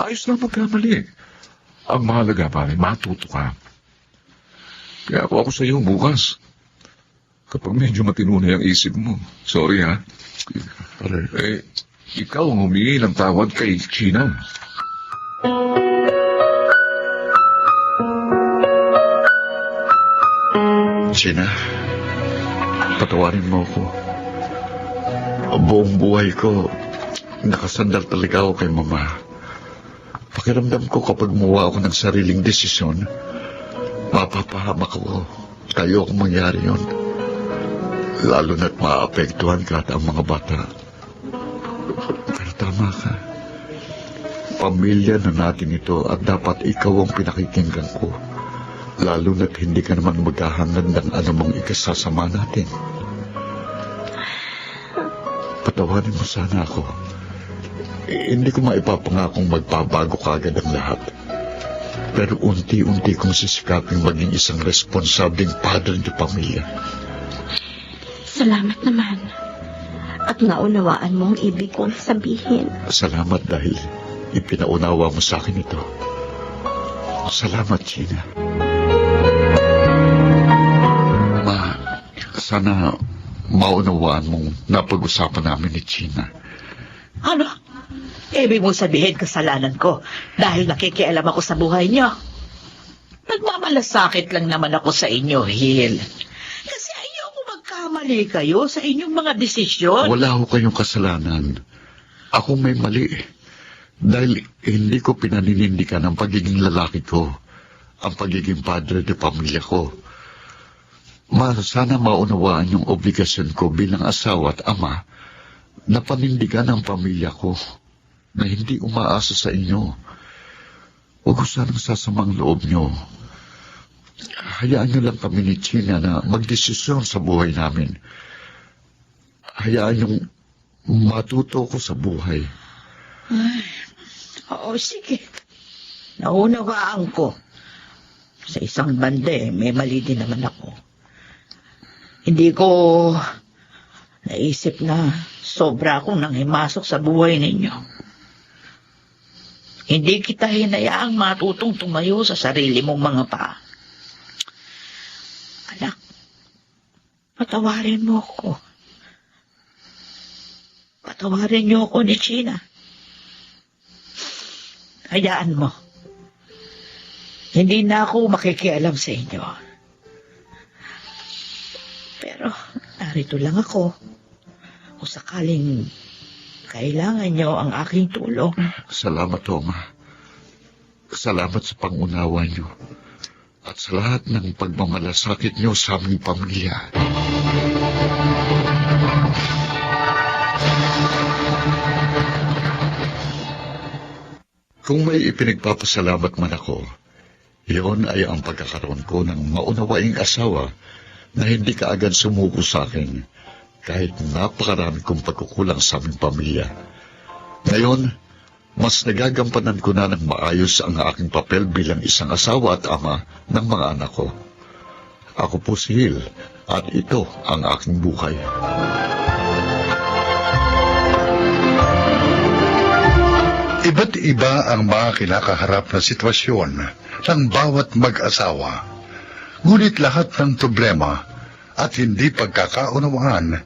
Ayos lang magkamali. Ang mahalaga, pare, matuto ka. Kaya ako sa iyo bukas. Kapag medyo matino na yung isip mo. Sorry, ha? Pare, Ikaw ang humingi ng tawad kay Gina. Gina, patawarin mo ako. Buong buhay ko, nakasandal talaga ako kay Mama. Pakiramdam ko kapag muwa ako ng sariling desisyon, mapapahamak ako. Tayo akong mangyari yon. Lalo na't maapektuhan ka at ang mga bata. Pero tama ka. Pamilya na natin ito at dapat ikaw ang pinakikinggan ko. Lalo na't hindi ka naman maghahangad ng anumang ikasasama natin. Patawarin mo sana ako. Hindi ko maipapangakong magbabago kagad ang lahat. Pero unti-unti kong sisikaping maging isang responsableng padre ng pamilya. Salamat naman. At naunawaan mo ang ibig kong sabihin. Salamat dahil ipinaunawa mo sa akin ito. Salamat, Gina. Ma, sana maunawaan mong napag-usapan namin ni Gina. Ano? Ibig mong sabihin kasalanan ko dahil nakikialam ako sa buhay niyo. Nagmamalasakit lang naman ako sa inyo, Hill. Kasi ayoko nagkakamali kayo sa inyong mga desisyon. Wala ho kayong kasalanan. Ako may mali. Dahil hindi ko pinaninindigan ang pagiging lalaki ko, ang pagiging padre de pamilya ko. Sana maunawaan yung obligasyon ko bilang asawa at ama na panindigan ang pamilya ko na hindi umaasa sa inyo. Huwag ko sanang sasamang loob nyo. Hayaan nyo lang kami ni China na magdesisyon sa buhay namin. Hayaan yung matuto ko sa buhay. Oo, sige. Naunawaan ko. Sa isang bande, may mali din naman ako. Hindi ko naisip na sobra akong nanghimasok sa buhay ninyo. Hindi kita hinayaang matutong tumayo sa sarili mong mga paa. Anak, patawarin mo ako. Patawarin niyo ako ni China. Hayaan mo. Hindi na ako makikialam sa inyo. Pero narito lang ako. Kung sakaling kailangan niyo ang aking tulong. Salamat, Oma. Salamat sa pangunawa niyo. At sa lahat ng pagmamalasakit niyo sa aming pamilya. Kung may ipinagpapasalamat man ako, iyon ay ang pagkakaroon ko ng maunawaing asawa na hindi kaagad sumuko sa akin kahit napakarami kong pagkukulang sa aming pamilya. Ngayon, mas nagagampanan ko na ng maayos ang aking papel bilang isang asawa at ama ng mga anak ko. Ako po si Hil at ito ang aking buhay. Iba't iba ang mga kinakaharap na sitwasyon ng bawat mag-asawa. Ngunit lahat ng problema at hindi pagkakaunawaan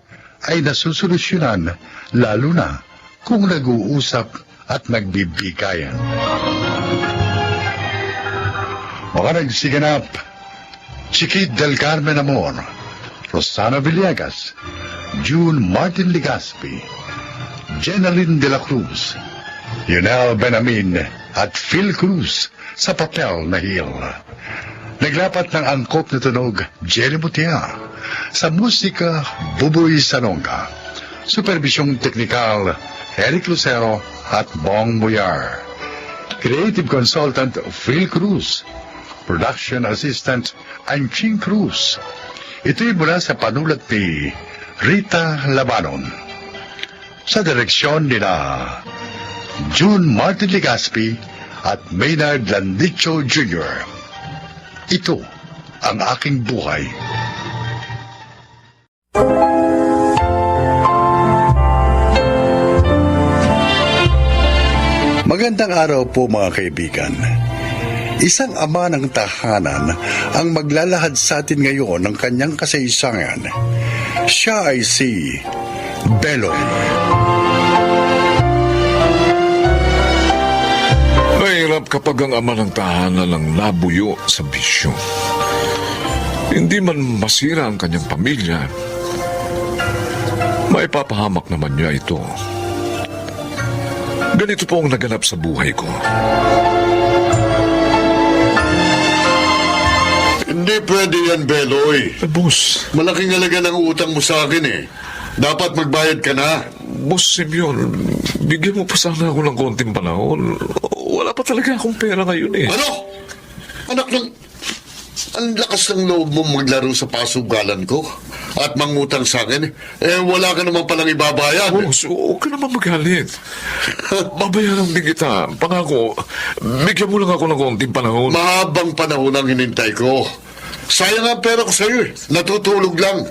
ay nasusolusyonan lalo na kung nag-uusap at nagbibigayan. Mga nagsiganap, Chiquit del Carmen Amor, Rosana Villegas, June Martin Legaspi, Jenaline de la Cruz, Yunel Benamin at Phil Cruz sa papel na Hil. Naglapat ng angkop na tunog Jelly Mutia, sa musika Buboy Sanonga, supervisyong teknikal Eric Lucero at Bong Muyar, creative consultant Phil Cruz, production assistant Anching Cruz. Ito'y mula sa panulat ni Rita Labanon. Sa direksyon nila June Martin Legaspi at Maynard Landicho Jr. Ito ang aking buhay. Magandang araw po mga kaibigan. Isang ama ng tahanan ang maglalahad sa atin ngayon ng kanyang kasaysayan. Siya ay si Beloy. Mahirap kapag ang ama ng tahanan ang nabuyo sa bisyo. Hindi man masira ang kanyang pamilya, maipapahamak naman niya ito. Ganito po ang naganap sa buhay ko. Hindi pwede yan, Beloy. Boss, Malaking halaga ng utang mo sa akin eh. Dapat magbayad ka na. Boss Simeon, bigyan mo pa sana ako ng konting panahon. Wala pa talaga akong pera ngayon eh. Ano? Anak ng... Ang lakas ng loob mo maglaro sa pasugalan ko at mangutang sa akin. Eh, wala ka naman palang ibabayad. Boss, huwag ka naman magalit. Babayaran din kita. Pangako, bigyan mo lang ako ng konting panahon. Mahabang panahon ang hinintay ko. Sayang ang pera ko sa'yo eh. Natutulog lang.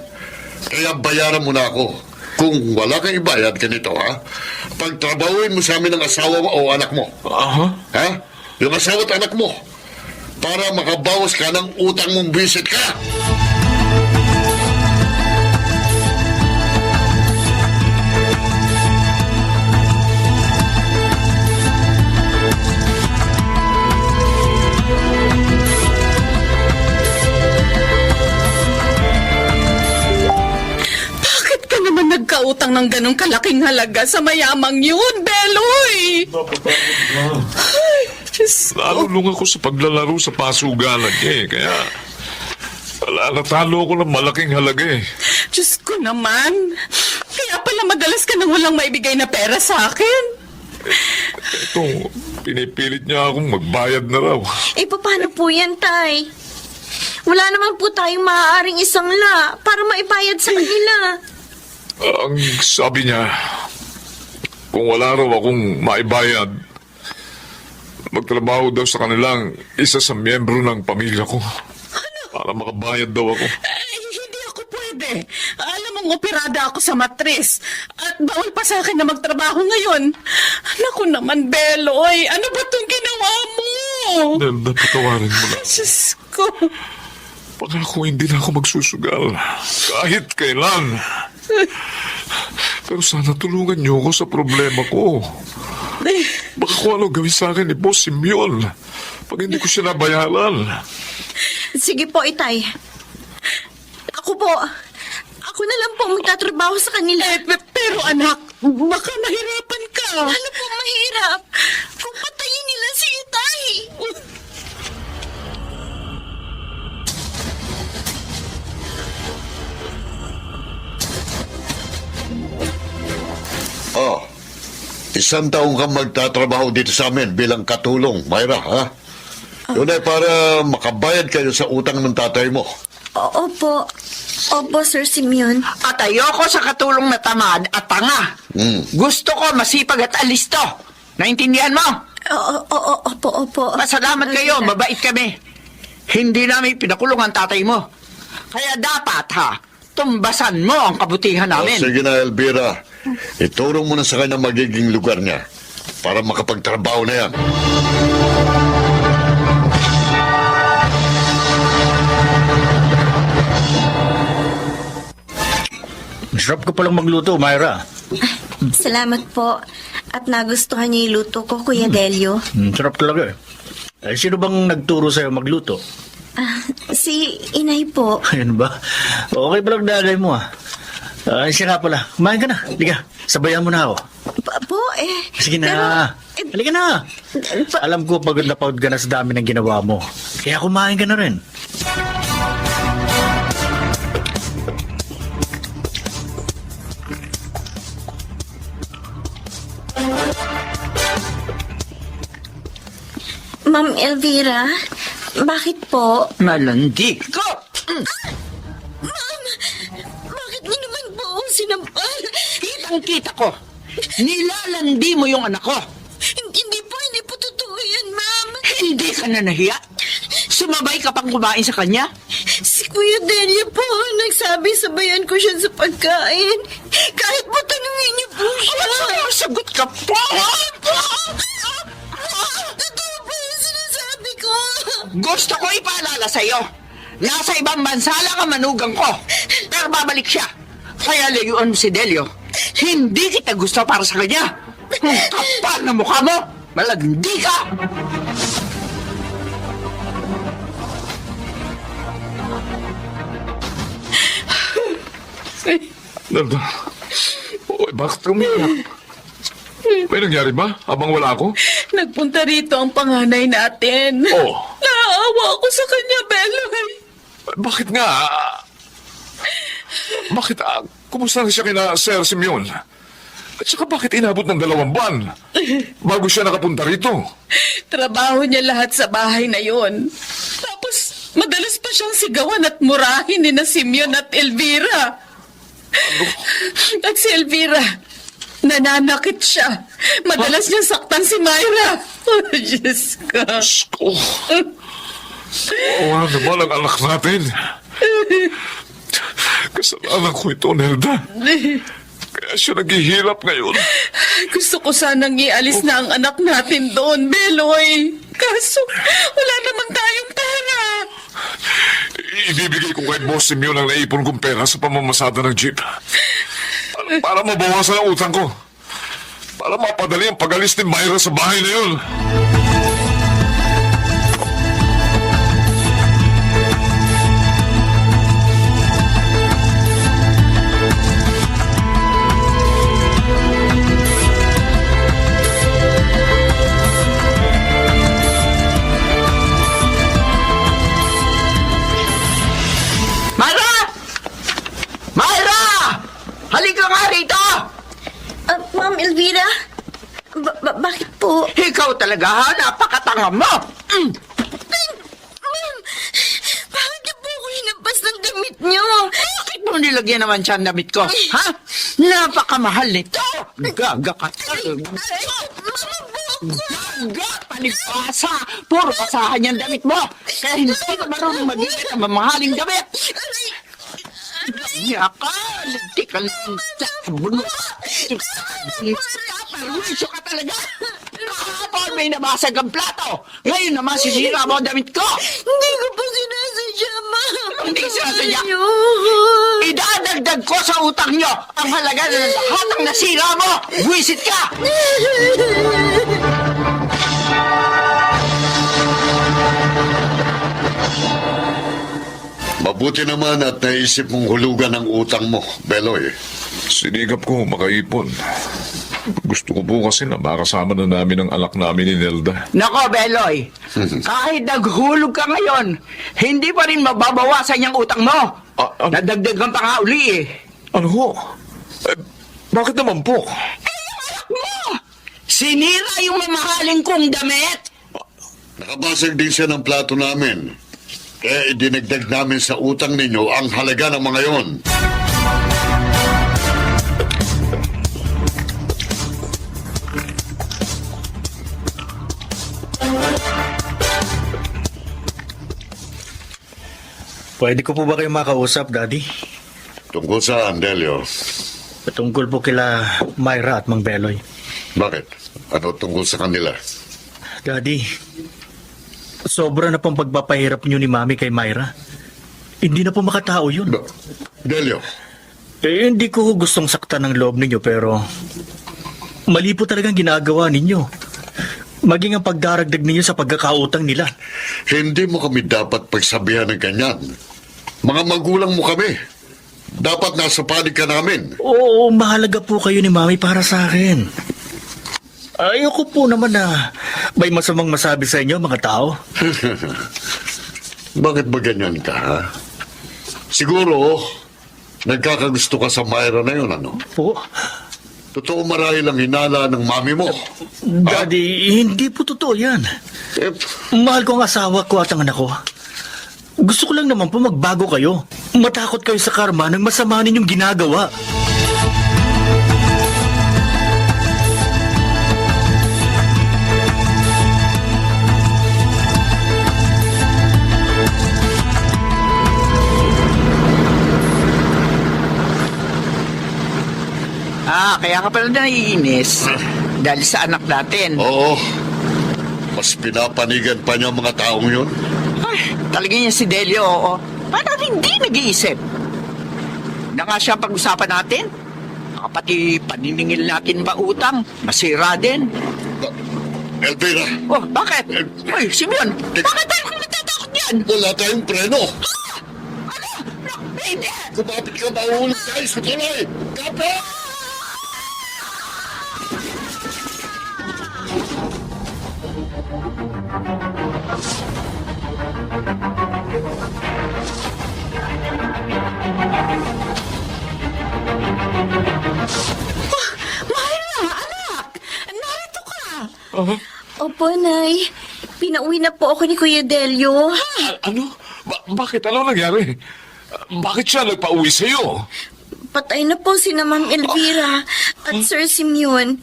Kaya bayaran mo na ako. Kung wala kang ibayad, ganito ha. Pagtrabahuin mo sa amin ng asawa mo o anak mo. Aha? Ha? Yung asawa at anak mo. Para makabawas ka ng utang mong bisit ka. nagkautang ng ganong kalaking halaga sa mayamang yun, Beloy? Nalulung ako sa paglalaro sa pasugalan niya eh. Kaya natalo ko ng malaking halaga eh. Diyos ko naman. Kaya pala madalas ka nang walang maibigay na pera sa akin. Ito, pinipilit niya akong magbayad na raw. Eh, paano po yan, Tay? Wala naman po tayong maaaring isangla para maibayad sa kanila. Ang sabi niya, kung wala raw akong maibayad, magtrabaho daw sa kanilang isa sa miyembro ng pamilya ko. Para makabayad daw ako. Hindi ako pwede. Alam mong operada ako sa matris. At bawal pa sa akin na magtrabaho ngayon. Naku naman, Beloy. Ano ba itong ginawa mo? Nelda, patawarin mo na. Diyos ko. Pangako hindi na ako magsusugal. Kahit kailan. Pero sana tulungan niyo ako sa problema ko. Baka kung ano gawin sa akin ni Boss Simeon pag hindi ko siya nabayaran. Sige po, Itay. Ako po. Ako na lang po magtatrabaho sa kanila. Pero anak, baka mahirapan ka. Ano po mahirap? Kung patayin nila si Itay. Oh, isang taong kang magtatrabaho dito sa amin bilang katulong, Myra, ha? Yun ay para makabayad kayo sa utang ng tatay mo. Opo. Opo, Sir Simeon. At ayoko sa katulong na tamad at tanga. Gusto ko masipag at alisto. Naintindihan mo? Opo. Masalamat kayo, mabait kami. Hindi namin pinakulong ang tatay mo. Kaya dapat, tumbasan mo ang kabutihan namin. Sige na, Elvira. Ituro mo na sa kanya magiging lugar niya para makapagtrabaho na yan. Sarap ko palang magluto, Myra. Salamat po. At nagustuhan niyo yung luto ko, Kuya Delio. Sarap talaga eh. Ay, sino bang nagturo sa'yo magluto? Si Inay po. Ayun ba? Okay palang dagay mo Ay, siya nga pala. Kumain ka na. Liga, sabayan mo na ako. Po, Sige na. Halika na. Alam ko pagod na pagod ka na sa dami ng ginawa mo. Kaya kumain ka na rin. Ma'am Elvira, bakit po? Malandi ko! Ma'am, bakit niyo naman po ako sinampal? Kitang-kita ko. Nilalandi mo yung anak ko. Hindi po totoo yan, ma'am. Hindi ka na nahiya? Sumabay ka pang kumain sa kanya? Si Kuya Delia po, nagsabi sabayan ko siya sa pagkain. Kahit po tanungin niyo po siya. Sagot ka po! Totoo po yung sinasabi ko. Gusto ko ipaalala sa'yo. Nasa ibang bansa lang ang manugang ko. Pero babalik siya. Kaya layuan mo si Delio. Hindi kita gusto para sa kanya. Kapal na mukha mo. Malandi ka. Nelda, bakit umiyak? May nangyari ba habang wala ako? Nagpunta rito ang panganay natin. Oh. Naawa ako sa kanya, Beloy. Bakit nga? Bakit? Kumusta na siya kina Sir Simeon? At saka bakit inabot ng 2 buwan bago siya nakapunta rito? Trabaho niya lahat sa bahay na yon. Tapos, madalas pa siyang sigawan at murahin ni na Simeon at Elvira. At si Elvira, nananakit siya. Madalas niyang saktan si Myra. Oh, Diyos ko. Diyos ko. Oo naman ang anak natin. Kasalanan ko ito, Nelda. Kaya siya naghihirap ngayon. Gusto ko sanang ialis na ang anak natin doon, Beloy. Kaso, wala naman tayong pera. Ibibigay ko kay Boss Simeon ang naipon kong pera sa pamamasada ng jeep. Para mabawasan ang utang ko. Para mapadali ang pag-alis ni Myra sa bahay na yun. Halika nga rito! Ma'am Elvira, bakit po? Ikaw talaga ha, napakatanga mo! Ma'am, bakit niyo po ako hinampas ng damit niyo? Bakit mo nilagyan naman siya ang damit ko? Ha? Napakamahal nito! Gaga ka talaga. Gaga! Palipasa! Puro basahan yung damit mo! Kaya hindi ka marunong mag-iit ang mamahaling damit! Niya ka! Linti ka lang sa buno! Parwisyo ka talaga! Kahapon may nabasag ang plato! Ngayon naman sisira mo ang damit ko! Hindi ko po sinasadya, ma'am. Hindi sinasadya? Idadagdag ko sa utang nyo ang halaga ng lahat ng nasira mo! Buwisit ka! Mabuti naman at naisip mong hulugan ang utang mo, Beloy. Sinigap ko makaipon. Gusto ko po kasi na makasama na namin ang alak namin ni Nelda. Nako, Beloy, kahit naghulog ka ngayon, hindi pa rin mababawasan yung utang mo. Nadagdagan pa nga uli eh. Ano ho? Bakit naman po? Sinira yung mamahaling kong damit. Nakabasag din siya ng plato namin. Kaya idinagdag namin sa utang ninyo ang halaga ng mga yon. Pwede ko po ba kayo makausap, Daddy? Tungkol saan, Delio? Patungkol po kila Myra at Mang Beloy. Bakit? Ano tungkol sa kanila? Daddy, sobra na pong pagpapahirap niyo ni Mami kay Myra. Hindi na po makatao yun. Delio, Hindi ko gustong saktan ng loob ninyo pero mali po talagang ginagawa ninyo. Maging ang pagdaragdag ninyo sa pagkakautang nila. hindi mo kami dapat pagsabihan ng ganyan. Mga magulang mo kami. Dapat nasa panig ka namin. Oo, mahalaga po kayo ni Mami para sa akin. Ayoko po naman na may masamang masabi sa inyo mga tao. Bakit ba ganyan ka, ha? Siguro, nagkakagusto ka sa Myra na yun, ano? Po? Totoo marahil ang hinala ng mami mo. Daddy, hindi po totoo yan. Eh, Mahal ko ang asawa ko at ang anak ko. Gusto ko lang naman po magbago kayo. Matakot kayo sa karma ng masama ninyong ginagawa. Kaya ka pala naiinis dahil sa anak natin. oo. Mas pinapanigan pa niya ang mga taong yun. Ay, talaga niya si Delio, oo. Paano hindi nag-iisip? Na nga siya pag-usapan natin. Pati paniningil natin ba utang? Masira din. Elvira, Oh, bakit? Ay, Simeon, bakit tayo kung natatakot yan? wala tayong preno. Ano? Hindi! Kumapit ka, mahulog tayo sa tulay. Kapit! Myra, anak! Narito ka! Opo, Nay. Pinauwi na po ako ni Kuya Delio. Ano? Bakit? Ano nangyari? Bakit siya nagpa-uwi sa'yo? Patay na po si Ma'am Elvira at Sir Simeon.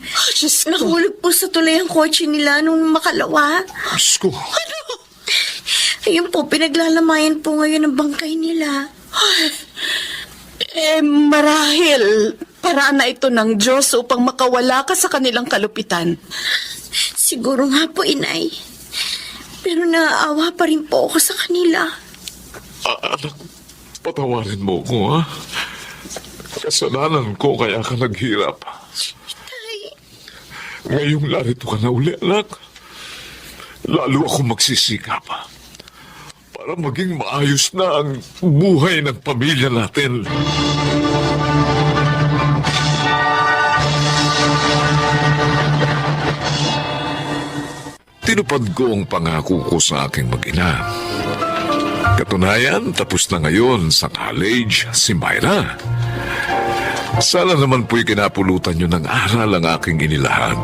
Nahulog po sa tulay ang kotse nila nung makalawa. Diyos ko. Ayun po, pinaglalamayan po ngayon ang bangkay nila. Marahil, paraan na ito ng Diyos upang makawala ka sa kanilang kalupitan. Siguro nga po, Inay. Pero naaawa pa rin po ako sa kanila. Anak, patawarin mo ko, ha? Kasalanan ko kaya ka naghirap. Ngayong larito ka na uli, anak. Lalo ako magsisikap para maging maayos na ang buhay ng pamilya natin. Tinupad ko ang pangako ko sa aking mag-ina. Katunayan, tapos na ngayon sa college si Myra. Sana naman po'y kinapulutan nyo ng aral ang aking inilahan.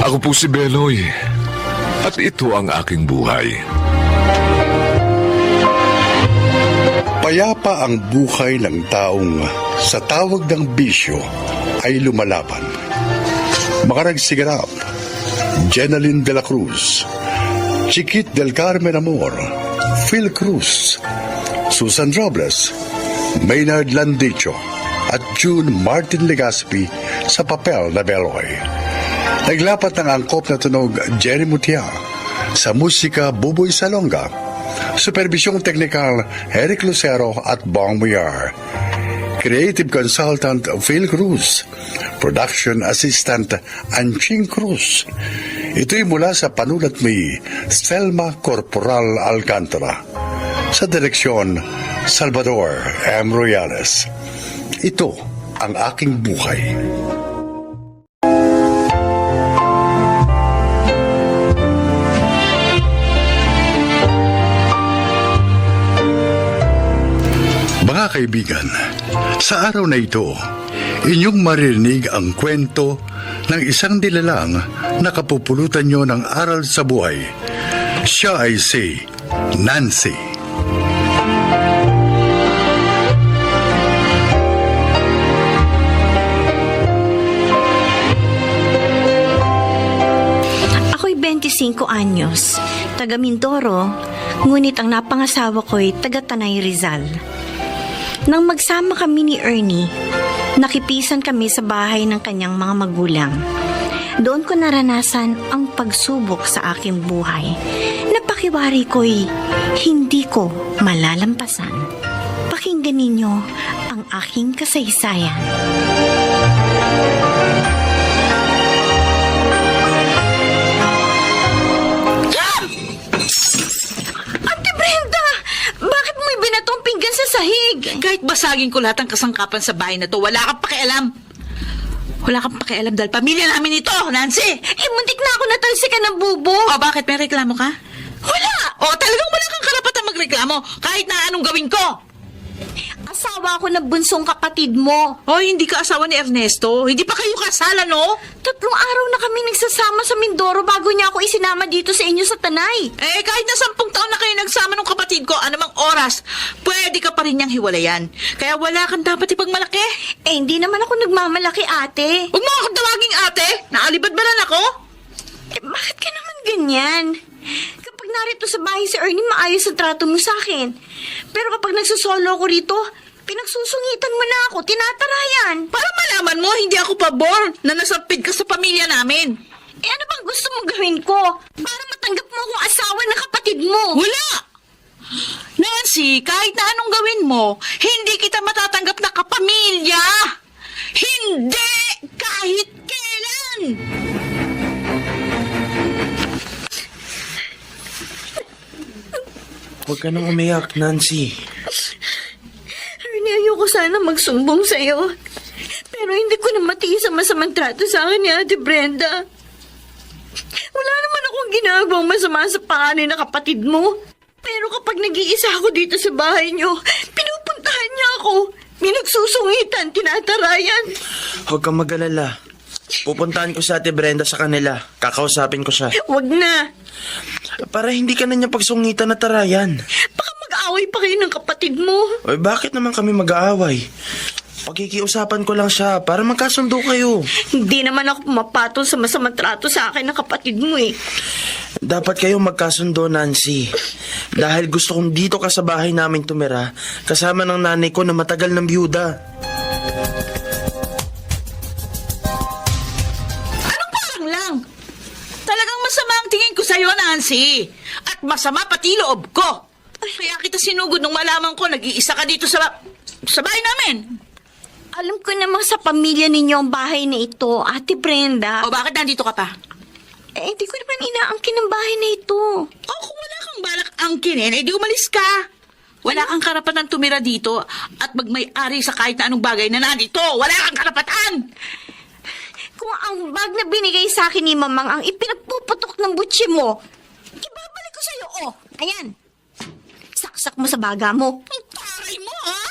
Ako po si Benoy, at ito ang aking buhay. Payapa ang buhay ng taong sa tawag ng bisyo ay lumalaban. Makarag Sigarap, Jenaline de la Cruz, Chiquit del Carmen Amor, Phil Cruz, Susan Robles, Maynard Landicho, at June Martin Legaspi sa papel na Beloy. Naglapat ng angkop na tunog Jerry Mutia, sa musika Buboy Salonga, supervisyong teknikal Eric Lucero at Bong Muyar, creative consultant Phil Cruz, production assistant Anching Cruz. Ito'y mula sa panulat ni Selma Corporal Alcantara, sa direksyon Salvador M. Royales. Ito ang aking buhay. Mga kaibigan, sa araw na ito, inyong maririnig ang kwento ng isang nilalang na kapupulutan nyo ng aral sa buhay. Siya ay si Nancy. Ako'y 25 anyos, taga Mindoro, ngunit ang napangasawa ko'y taga Tanay Rizal. Nang magsama kami ni Ernie, nakipisan kami sa bahay ng kanyang mga magulang. Doon ko naranasan ang pagsubok sa aking buhay. Napakiwari ko'y hindi ko malalampasan. Pakinggan ninyo ang aking kasaysayan. Ate Brenda! Bakit mo ibinatong pinggan sa sahig? Kahit basagin ko lahat ang kasangkapan sa bahay na to, wala kang pakialam. Wala kang pakialam dahil pamilya namin ito, Nancy! Muntik na ako natalsikan ng bubo. O bakit may reklamo ka? Wala! O talagang wala kang karapatan magreklamo kahit na anong gawin ko. Asawa ako ng bunsong kapatid mo. O hindi ka asawa ni Ernesto. Hindi pa kayo kasala, no? 3 araw na kami nagsasama sa Mindoro bago niya ako isinama dito sa inyo sa Tanay. Eh, kahit na 10 taon na kayo nagsama ng kapatid ko, anumang oras, pwede ka pa rin niyang hiwalayan. Kaya wala kang dapat ipagmalaki. Eh, hindi naman ako nagmamalaki, ate. Huwag mo akong tawaging ate. Naalibad ba na ako? Eh, bakit ka naman ganyan? Kapag narito sa bahay si Ernie, maayos ang trato mo sa akin. Pero kapag nagsusolo ako rito, pinagsusungitan mo na ako, tinatarayan. Para malaman mo, hindi ako pabor na nasapid ka sa pamilya namin. Eh, ano bang gusto mong gawin ko? Para matanggap mo akong asawa ng kapatid mo. Wala! Nancy, kahit na anong gawin mo, hindi kita matatanggap na kapamilya! Hindi! Kahit kailan! Huwag ka nang umiyak, Nancy. Ernie, ayoko sana magsumbong sa'yo. Pero hindi ko na matiis ang masamang trato sa akin ni Ate Brenda. Wala naman akong ginagawang masama sa panganay na kapatid mo. Pero kapag nag-iisa ako dito sa bahay niyo, pinupuntahan niya ako. Minagsusungitan, tinatarayan. Huwag kang mag-alala. Pupuntahan ko sa Ate Brenda sa kanila. Kakausapin ko siya. Wag na. Para hindi ka na niya pagsungitan na tarayan. Baka mag-aaway pa kayo ng kapatid mo. Oy, bakit naman kami mag-aaway? Pagkikiusapan ko lang siya para magkasundo kayo. Hindi naman ako pumapatol sa masamang trato sa akin ng kapatid mo eh. Dapat kayong magkasundo, Nancy. Dahil gusto kong dito ka sa bahay namin tumira kasama ng nanay ko na matagal ng byuda. Anong parang lang? Talagang masama ang tingin ko sa'yo, Nancy. At masama pati loob ko. Kaya kita sinugod nung malaman ko nag-iisa ka dito sa bahay namin. Alam ko namang sa pamilya ninyo ang bahay na ito, Ate Brenda. O bakit nandito ka pa? Eh, hindi ko naman inaangkin ang bahay na ito. O kung wala kang balak angkinin, di umalis ka. Wala kang karapatan tumira dito at magmay-ari sa kahit na anong bagay na nandito. Wala kang karapatan! Kung ang bag na binigay sa akin ni Mamang ang ipinagpuputok ng butsi mo, ibabalik ko sa'yo, oh. Ayan. Saksak mo sa baga mo. Ang taray mo, ha?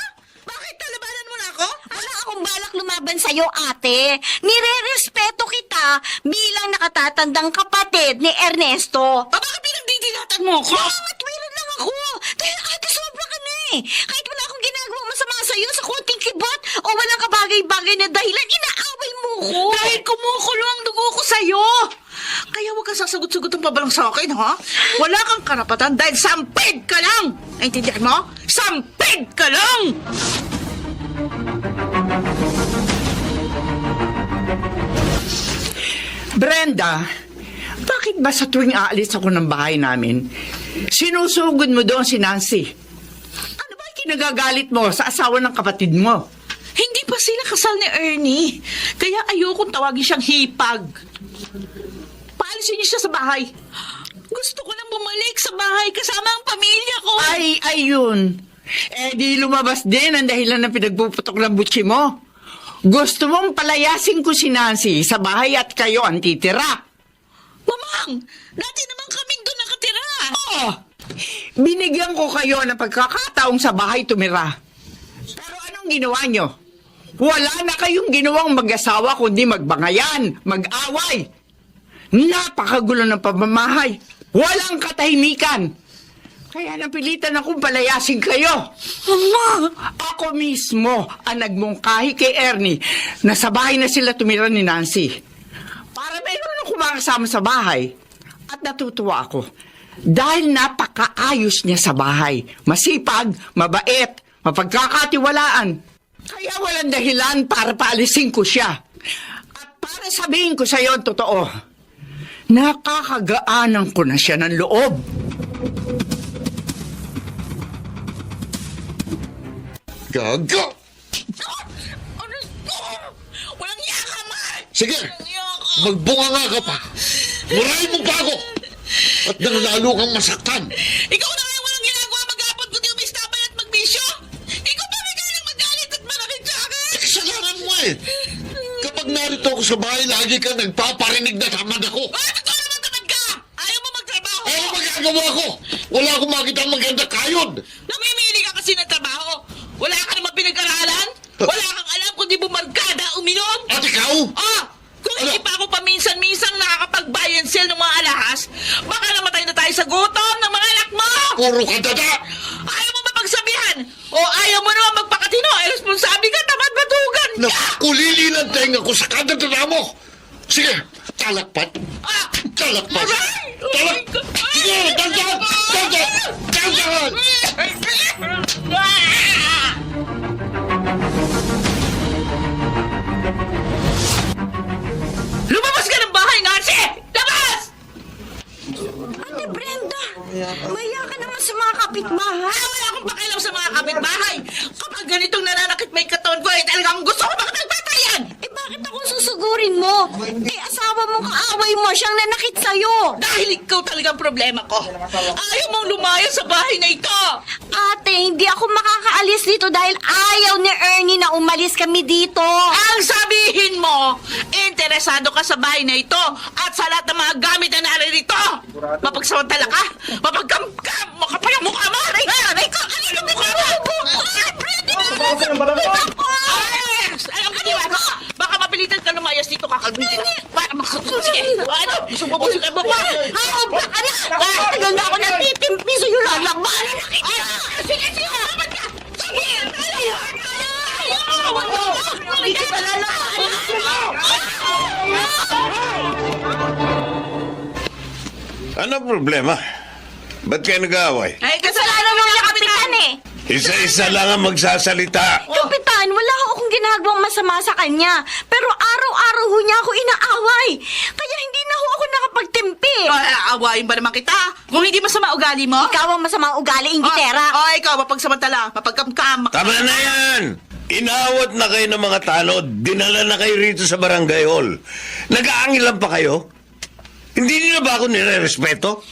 Bakit talabanan mo na ako? Wala akong balak lumaban sa'yo, ate. Nire-respeto kita bilang nakatatandang kapatid ni Ernesto. Bakit pinagdidilatan mo ako? Matwiran lang ako. Dahil ate, sobra ka na eh. Kahit wala akong ginagawa masama sa'yo sa konting kibot o walang kabagay-bagay na dahilan, inaaway mo ko. Dahil kumukulo ang dugo ko sa'yo. Kaya huwag kang sasagot-sagot ang pabalang sa akin, ha? Wala kang karapatan dahil sampid ka lang! Naintindihan mo? Sampid ka lang! Brenda, bakit ba sa tuwing aalis ako ng bahay namin, sinusugod mo doon si Nancy? Ano ba yung kinagagalit mo sa asawa ng kapatid mo? Hindi pa sila kasal ni Ernie. Kaya ayokong tawagin siyang hipag. Paalisin niyo siya sa bahay. Gusto ko nang bumalik sa bahay kasama ang pamilya ko. Ay, ayun. Eh di lumabas din ang dahilan ng pinagpuputok ng butsi mo. Gusto mong palayasin ko si Nancy sa bahay at kayo ang titira. Mamang, dati naman kaming doon nakatira. Oo. Binigyan ko kayo ng pagkakataong sa bahay tumira. Pero anong ginawa nyo? Wala na kayong ginawang mag-asawa kundi magbangayan, mag-away. Napakagulo ng pamamahay. Walang katahimikan. Kaya napilitan akong palayasin kayo. Mama! Ako mismo ang nagmungkahi kay Ernie na sa bahay na sila tumira ni Nancy. Para mayroon akong makasama sa bahay. At natutuwa ako. Dahil napakaayos niya sa bahay. Masipag, mabait, mapagkakatiwalaan. Kaya walang dahilan para paalisin ko siya. At para sabihin ko sa iyo ang totoo, nakakagaanan ko na siya ng loob. Gaga! Walang yaka, man! Sige, magbunganga ka pa. Murahin mo pa ako. At nang lalo kang masaktan. Ikaw na nga walang ginagawa mag-apot kundi umistabay at magbisyo! Ikaw pa may kailang magalit at manakit sa akin! Kasalanan mo eh. Kapag narito ako sa bahay, lagi ka nagpaparinig na tamad ako. Bakit ikaw naman tamad ka? Ayaw mo magtrabaho! Ano magagawa ko? Wala akong makita ang maganda kayod. Namimili ka kasi ng trabaho! Wala ka naman pinag-aralan? Wala kang alam kundi bumarkada, uminom? At ikaw? Ah! Kung hindi pa ako paminsan-minsang nakakapag-buy and sell ng mga alahas, baka namatay na tayo sa gutom ng mga anak mo! Puro ka dada. Ayaw mo ba pagsabihan? O ayaw mo naman magpakatino? Ay, responsabi ka, tamad matugan ka! Nakulili ng tenga ko sa kadadada mo. Sige, talakpat. Ah! Talakpat. Aray! Talak. Sige, dandan! Dandan! Dandan! Lumabas ka ng bahay, Nancy! Labas! Ate Brenda, maya ka naman sa mga kapitbahay. Wala akong pakialam sa mga kapitbahay. Kapag ganitong nananakit may katawan ko, talagang gusto ko makapagpatayan! Bakit ako susugurin mo? Asawa mo kaaway mo siyang nanakit sa'yo. Dahil ikaw talagang problema ko. Ayaw mong lumaya sa bahay na ito. Ate, hindi ako makakaalis dito dahil ayaw ni Ernie na umalis kami dito. Ang sabihin mo, interesado ka sa bahay na ito at sa lahat ng mga gamit na naririto. Mapagsamantala ka, mapagkamkam, makapal ang mukha mo. Aray ka, ano yung mukha mo? Alam ka niwa, baka mapilitan ka lumayas dito, kakalbitin ka. Para makasusige. Ano, gusto mo ka mo pa? Baka na! Tagal na ako natitimpi sa'yo lang. Bahala na kita! Sige, sige! Dapat ka! Sige! Hindi kita lalakaan! Ano problema? Ba't kayo nag-aaway? Ay, Kasalanan mo yung kapitan eh! Isa-isa lang ang magsasalita. Kapitan, wala akong ginagawang masama sa kanya. Pero araw-araw ho niya ako inaaway. Kaya hindi na ho ako nakapagtimpi. awayin ba naman kita? Kung hindi masama ugali mo? Ikaw ang masama ugali, Ingitera. Ikaw, mapagsamantala, mapagkamkam. Tama na yan! Inawat na kayo ng mga tanod. Dinala na kayo rito sa barangay hall. Nag-aangilan pa kayo? Hindi niyo ba ako nire-respeto?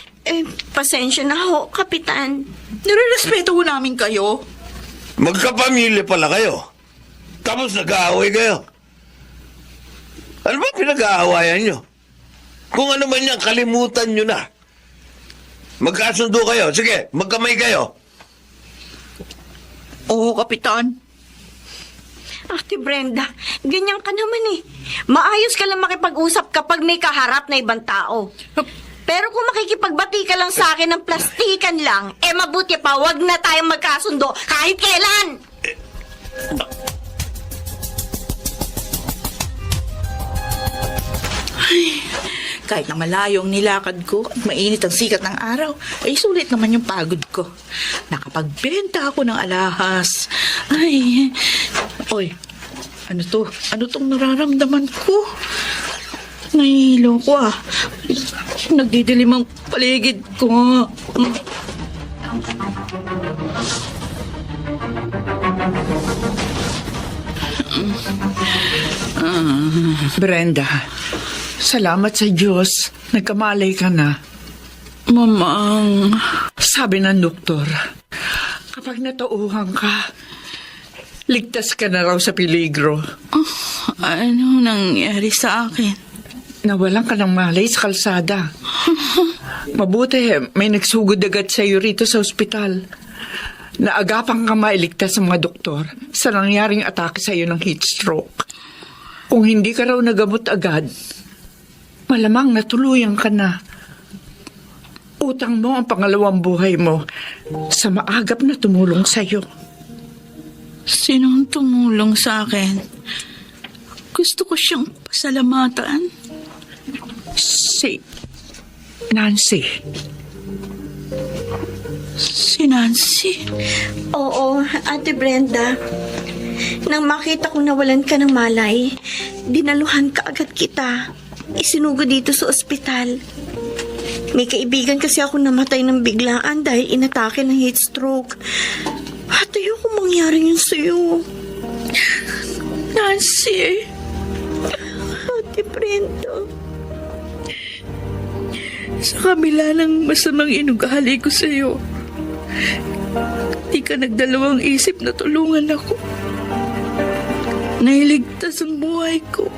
Pasensya na ho, Kapitan. Nire-respeto ho namin kayo. Magkapamilya pala kayo. Tapos nag-aaway kayo. Ano ba pinag-aawayan nyo? Kung ano man yan, kalimutan nyo na. Magkasundo kayo. Sige, magkamay kayo. Oo, Kapitan. Ate Brenda, ganyan ka naman eh. Maayos ka lang makipag-usap kapag may kaharap na ibang tao. Pero kung makikipagbati ka lang sa akin ng plastikan lang, mabuti pa, wag na tayong magkasundo kahit kailan! Kahit na malayo ang nilakad ko at mainit ang sikat ng araw, ay sulit naman yung pagod ko. Nakapagbenta ako ng alahas. Ay, oy, ano to? Ano tong nararamdaman ko? Nahihilo ko ah. Nagdidilim ang paligid ko. Brenda, salamat sa Diyos. Nagkamalay ka na. Mamang, Sabi ng doktor, kapag natauhan ka, ligtas ka na raw sa peligro. ano nangyari sa akin? Nawalan ka ng malay sa kalsada. Mabuti, may nagsugod agad sa iyo rito sa ospital. Naagapan ka mailigtas sa mga doktor sa nangyaring atake sa iyo ng heat stroke. Kung hindi ka raw nagamot agad, malamang natuluyan ka na. Utang mo ang pangalawang buhay mo sa maagap na tumulong sa iyo. Sinong tumulong sa akin? Gusto ko siyang pasalamatan. Si Nancy. Si Nancy? Oo, Ate Brenda. Nang makita ko nawalan ka ng malay, dinaluhan ka agad kita. Isinugo dito sa ospital. May kaibigan kasi ako namatay ng biglaan dahil inatake ng heat stroke. At ayoko mangyari yun sa'yo. Nancy? Ate Brenda. Sa kabila ng masamang inugali ko sa'yo, di ka nagdalawang isip na tulungan ako. Nailigtas ang buhay ko.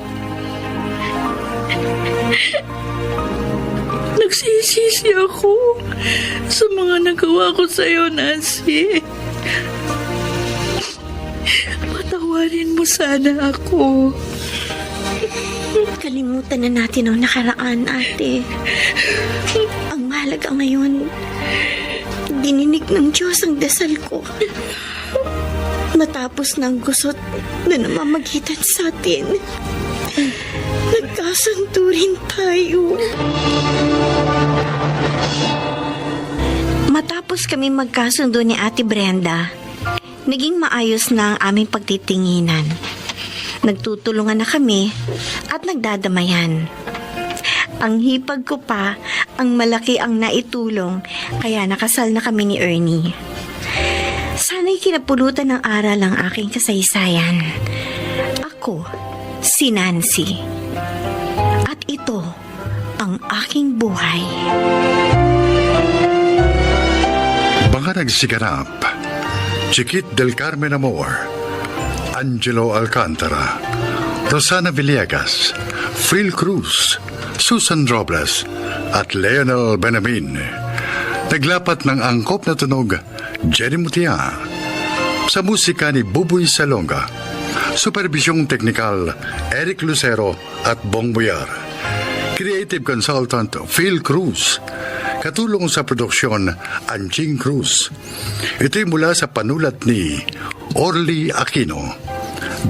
Nagsisisi ako sa mga nagawa ko sa'yo, Nancy. Patawarin mo sana ako. Kalimutan na natin ang nakaraan, ate. Ang mahalaga ngayon, dininig ng Diyos ang dasal ko. Matapos ng gusot na namamagitan sa atin, nagkasanturin tayo. Matapos kami magkasundo ni Ate Brenda, naging maayos na ang aming pagtitinginan. Nagtutulungan na kami at nagdadamayan. Ang hipag ko pa, ang malaki ang naitulong, kaya nakasal na kami ni Ernie. Sana'y kinapulutan ng aral ang aking kasaysayan. Ako, si Nancy. At ito, ang aking buhay. Mga nagsiganap, Chiquit del Carmen Amor, Angelo Alcantara, Rosana Villegas, Phil Cruz, Susan Robles, at Leonel Benamin. Naglapat ng angkop na tunog, Jenny Mutia. Sa musika ni Buboy Salonga. Supervisyong teknikal, Eric Lucero at Bong Boyar. Creative Consultant, Phil Cruz. Katulong sa produksyon, Anching Cruz. Ito'y mula sa panulat ni Orly Aquino.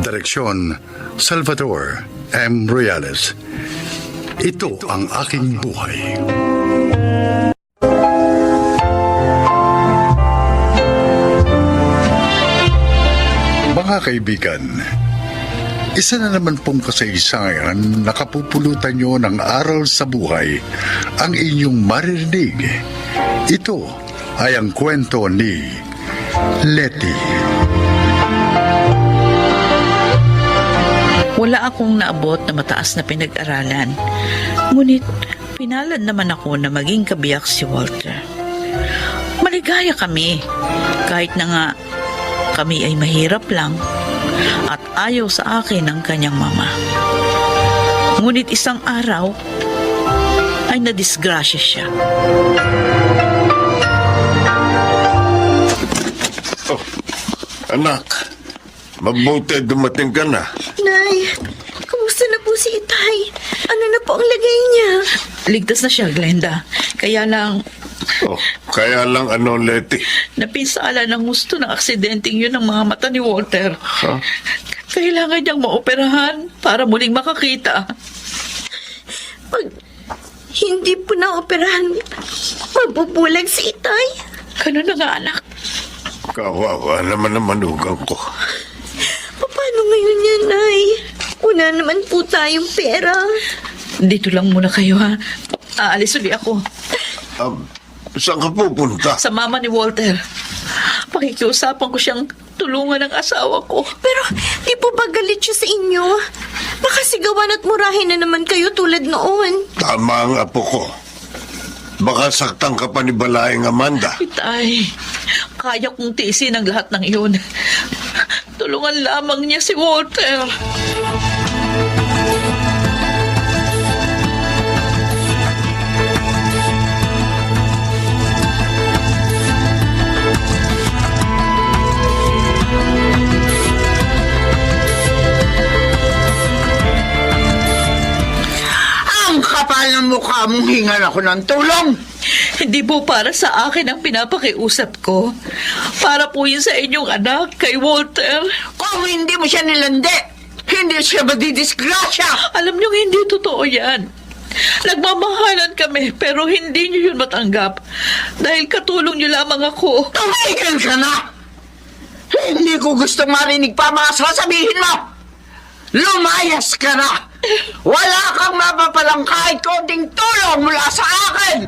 Direksyon, Salvador M. Royales. Ito ang aking buhay. Mga kaibigan, isa na naman pong kasaysayan na kapupulutan nyo ng aral sa buhay ang inyong maririnig. Ito ay ang kwento ni Letty. Wala akong naabot na mataas na pinag-aralan. Ngunit pinalad naman ako na maging kabiyak si Walter. Maligaya kami kahit na nga kami ay mahirap lang at ayaw sa akin ng kanyang mama. Ngunit isang araw ay nadisgrasya siya. Anak, Mabuti dumating ka na. Nay, kumusta na po si Itay? Ano na po ang lagay niya? Ligtas na siya, Glenda. Kaya lang, Oh, kaya lang ano, Letty? napinsala ng gusto ng aksidenteng yun ng mga mata ni Walter. Ha? Kailangan niyang maoperahan para muling makakita. Pag hindi po na-operahan, mabubulag si Itay. Ganun na nga, anak. Kawawa naman ang manugang ko. Paano ngayon yan, Nay? Una naman po tayong pera. Dito lang muna kayo, ha? Aalis ulit ako. Saan ka pupunta? Sa mama ni Walter. Pakikiusapan ko siyang tulungan ng asawa ko. Pero di po ba galit siya sa inyo? Baka sigawan at murahin na naman kayo tulad noon. Tama ang apo ko. Baka saktan ka pa ni Balaeng Amanda. Itay, kaya kong tiisin ang lahat ng iyon. Tulungan lamang niya si Walter. Ang kapal ng mukha mong hingal ako ng tulong. Hindi po para sa akin ang pinapakiusap ko. Para po yun sa inyong anak, kay Walter. Kung hindi mo siya nilandi, hindi siya madidisgrasya. Alam niyo, hindi totoo yan. Nagmamahalan kami, pero hindi niyo yun matanggap. Dahil katulong niyo lamang ako. Tumigil ka na! Hindi ko gustong marinig pa mga sasabihin mo! Lumayas ka na! Wala kang mapapalang kahit konting tulong mula sa akin!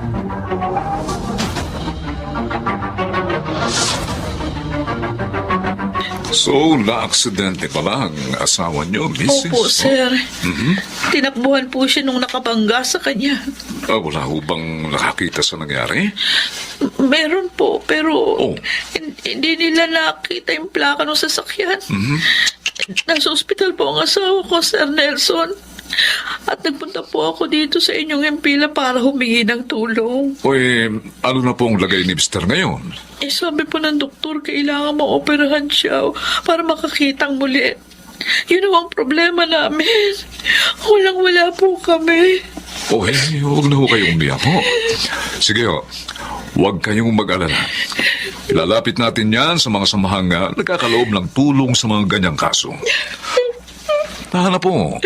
So, na-aksidente pala ang asawa niyo, Mrs.? Opo, sir. Tinakbuhan po siya nung nakabangga sa kanya. Wala ho bang nakakita sa nangyari? Meron po, pero Oh. hindi nila nakita yung plaka ng sasakyan. Nasa ospital po ang asawa ko, Sir Nelson. At nagpunta po ako dito sa inyong empila para humingi ng tulong. Ano na po ang lagay ni Mr. ngayon? Sabi po ng doktor, kailangan maoperahan siya para makakitang muli. Yun ang problema namin. Walang-wala po kami. Huwag na ho kayong umiyak ho. Sige ho, huwag kayong mag-alala. Ilalapit natin yan sa mga samahang nagkakaloob ng tulong sa mga ganyang kaso. Tahan na po.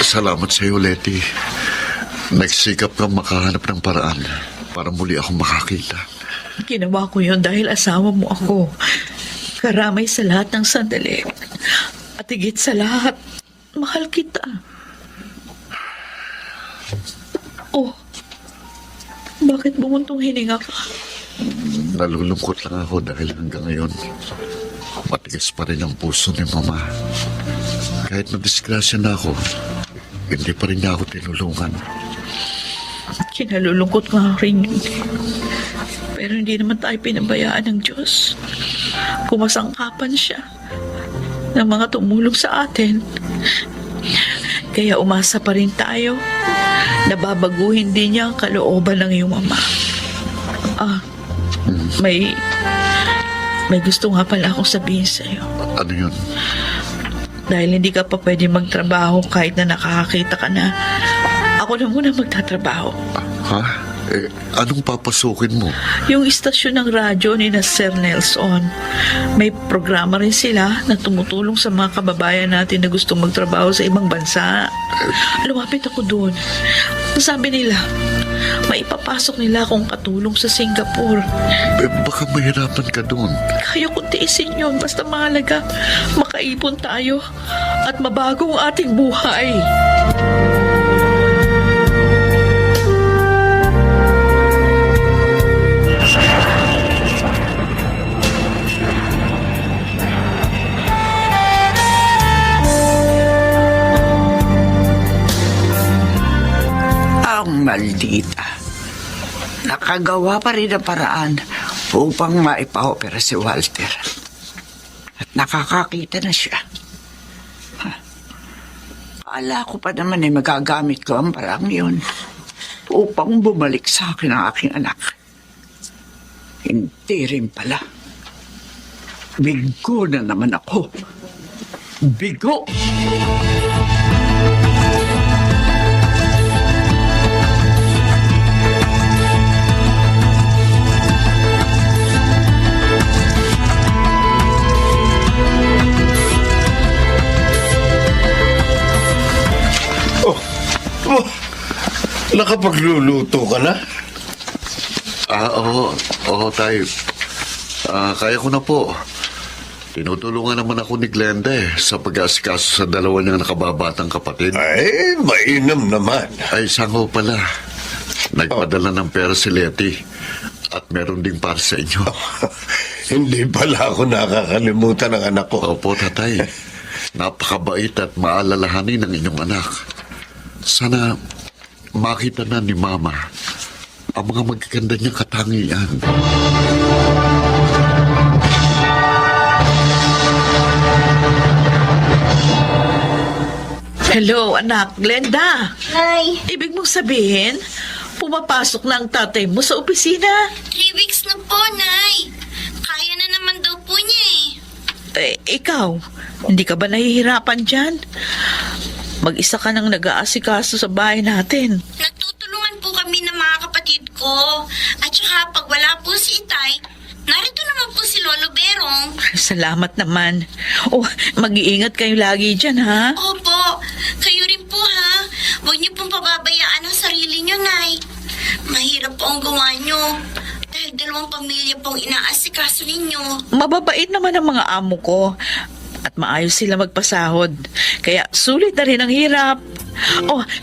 Salamat sa iyo, Letty. Nagsikap kang makahanap ng paraan para muli akong makakita. Ginawa ko yun dahil asawa mo ako. Karamay sa lahat ng sandali. At higit sa lahat, mahal kita. Oh, bakit bumuntong hininga ka? Nalulungkot lang ako dahil hanggang ngayon, matigas pa rin ang puso ni Mama. Kahit madisgrasya na ako, hindi pa rin niya ako tinulungan. Kinalulungkot nga rin yun. Pero hindi naman tayo pinabayaan ng Diyos. Kumasangkapan siya ng mga tumulong sa atin. Kaya umasa pa rin tayo na babaguhin din niya ang kalooban ng iyong ama. May gusto nga pala akong sabihin sa'yo. Ano yun? Dahil hindi ka pa pwede magtrabaho kahit na nakakakita ka na, ako na muna magtatrabaho. Ha? Anong papasukin mo? Yung istasyon ng radyo ni na Sir Nelson, may programa rin sila na tumutulong sa mga kababayan natin na gustong magtrabaho sa ibang bansa. Lumapit ako doon. Sabi nila, maipapasok nila akong katulong sa Singapore. Baka mahirapan ka doon. Kaya kong tiisin yun, basta mahalaga, makaipon tayo at mabago ang ating buhay. Ang maldita. Nakagawa pa rin ang paraan upang maipa-opera si Walter. At nakakakita na siya. Akala ko pa naman magagamit ko ang parang yun. upang bumalik sa akin ang aking anak. Hindi rin pala. Bigo na naman ako. Bigo! Oh, nakapagluluto ka na? Oo, tayo. Kaya ko na po. Tinutulungan naman ako ni Glenda sa pag-aasikaso sa dalawa niyang nakababatang kapatid. Ay, mainam naman. Ay, sango pala. Nagpadala ng pera si Letty at meron ding para sa inyo. Hindi pala ako nakakalimutan ng anak ko. Opo, tatay. Napakabait at maalalahanin ng inyong anak. Sana makita na ni Mama ang mga magaganda niyang katangian. Hello, anak. Glenda. Nay, Ibig mong sabihin, pumapasok na ang tatay mo sa opisina? 3 weeks na po, Nay. Kaya na naman daw po niya Ikaw, hindi ka ba nahihirapan dyan? Mag-isa ka nang nag-aasikaso sa bahay natin. Nagtutulungan po kami ng mga kapatid ko. At saka pag wala po si Itay, narito naman po si Lolo Berong. Salamat naman. Mag-iingat kayo lagi dyan, ha? Opo, kayo rin po ha. Huwag niyo pong pababayaan ang sarili niyo, Nay. Mahirap po ang gawa niyo. Dahil 2 pamilya pong inaasikaso ninyo. Mababait naman ang mga amo ko. At maayos sila magpasahod. Kaya sulit na rin ang hirap.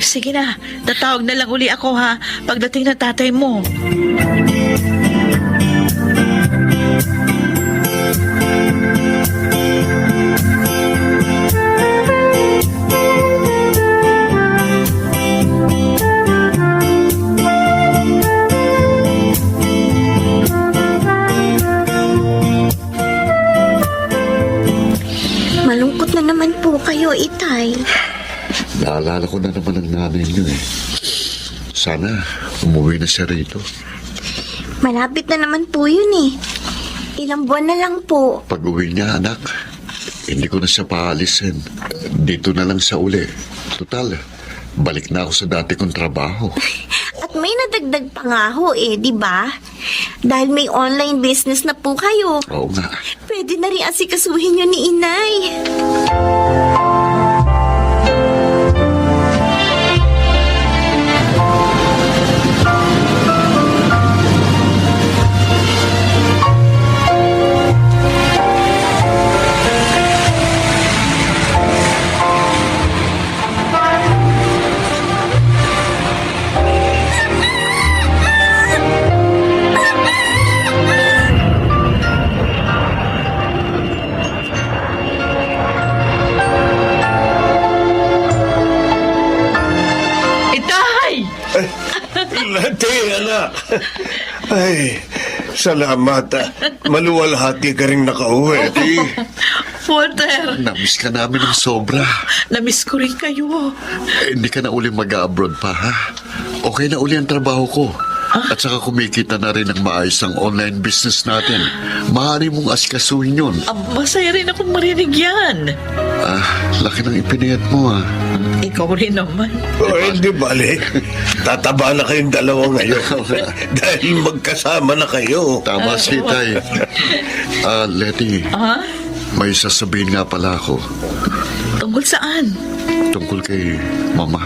Sige na. Tatawag na lang uli ako, ha? Pagdating ng tatay mo. Malungkot na naman po kayo, Itay. Naalala ko na naman ang nanay niyo Sana umuwi na siya rito. Malapit na naman po yun Ilang buwan na lang po. Pag uwi niya, anak, hindi ko na siya paalisin. Dito na lang siya uli. Total, balik na ako sa dati kong trabaho. At may nadagdag pa nga ho di ba? Dahil may online business na po kayo. Oo nga. Pwede na rin asikasuhin yun ni Inay. Lati, anak. Ay, salamat. Maluwalhati ka rin nakauwi. Walter, Namiss ka namin ng sobra. namiss ko rin kayo. Hindi ka na uli mag-abroad pa, ha? Okay na uli ang trabaho ko. At saka kumikita na rin ng maayos ang online business natin. Maaari mong asikasuhin yun. Masaya rin akong marinig yan. Laki ng ipinayat mo, ha? Ikaw rin naman. Hindi balik. Tataba na kayong dalawa ngayon. Dahil magkasama na kayo. Tama si Tay. Letty, may sasabihin nga pala ako. Tungkol saan? Tungkol kay Mama.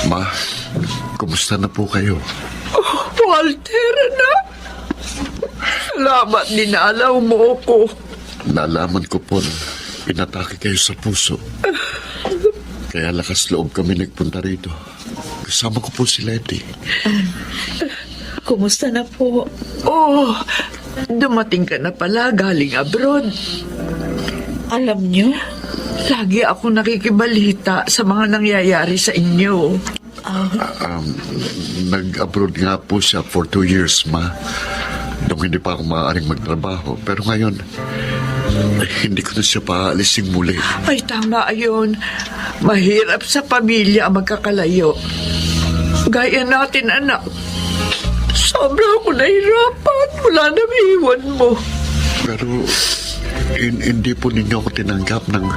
Ma, kumusta na po kayo? Walter, anak. Salamat dinalaw mo ko. Nalaman ko po na inatake kayo sa puso. Kaya lakas loob kami nagpunta rito. Kasama ko po si Letty. Kumusta na po? Dumating ka na pala galing abroad. Alam nyo, Lagi ako nakikibalita sa mga nangyayari sa inyo. Nag-abroad nga po siya for 2 years, Ma. Nung hindi pa ako maaaring magtrabaho. Pero ngayon, hindi ko na siya paalisin muli. Ay, tama yun. Mahirap sa pamilya ang magkakalayo. Gaya natin, anak. Sobra ako nahirapan mula na iwan mo. Pero hindi po ninyo ako tinanggap nang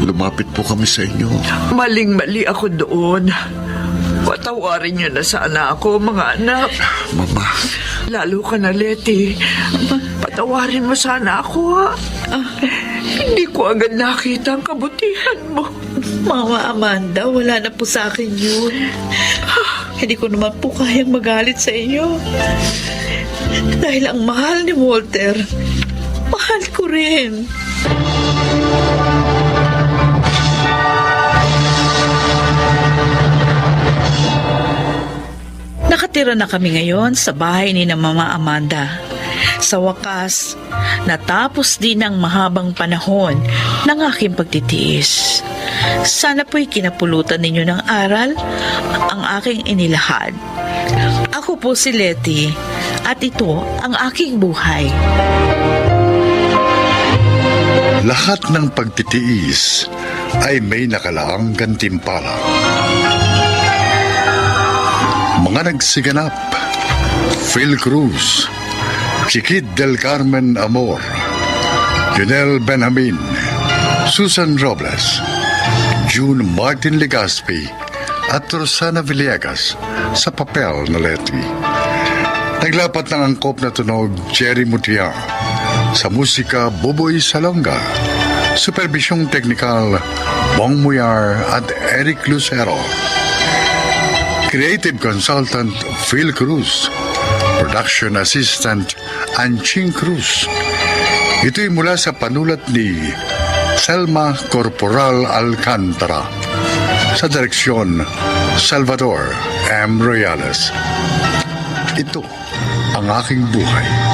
lumapit po kami sa inyo. Maling-mali ako doon. Patawarin niyo na sana ako, mga anak. Mama, Lalo ka na, Leti. Patawarin mo sana ako, ha? Hindi ko agad nakita ang kabutihan mo. Mama Amanda, wala na po sa akin yun. Hindi ko naman po kayang magalit sa inyo. Dahil ang mahal ni Walter, mahal ko rin. Nakatira na kami ngayon sa bahay ni na Mama Amanda. Sa wakas, natapos din ang mahabang panahon ng aking pagtitiis. Sana po'y kinapulutan ninyo ng aral ang aking inilahad. Ako po si Leti at ito ang aking buhay. Lahat ng pagtitiis ay may nakalaang gantimpala. Mga nagsiganap: Phil Cruz, Chiquit del Carmen Amor, Junel Benjamin, Susan Robles, June Martin Legaspi at Rosana Villegas sa papel na Leti. Naglapat ng angkop na tunog Jerry Mutia, sa musika Boboy Salonga, superbisyong teknikal Bong Muyar at Eric Lucero. Creative Consultant Phil Cruz. Production Assistant Anching Cruz. Ito'y mula sa panulat ni Selma Corporal Alcantara. Sa direksyon Salvador M. Royales. Ito ang aking buhay.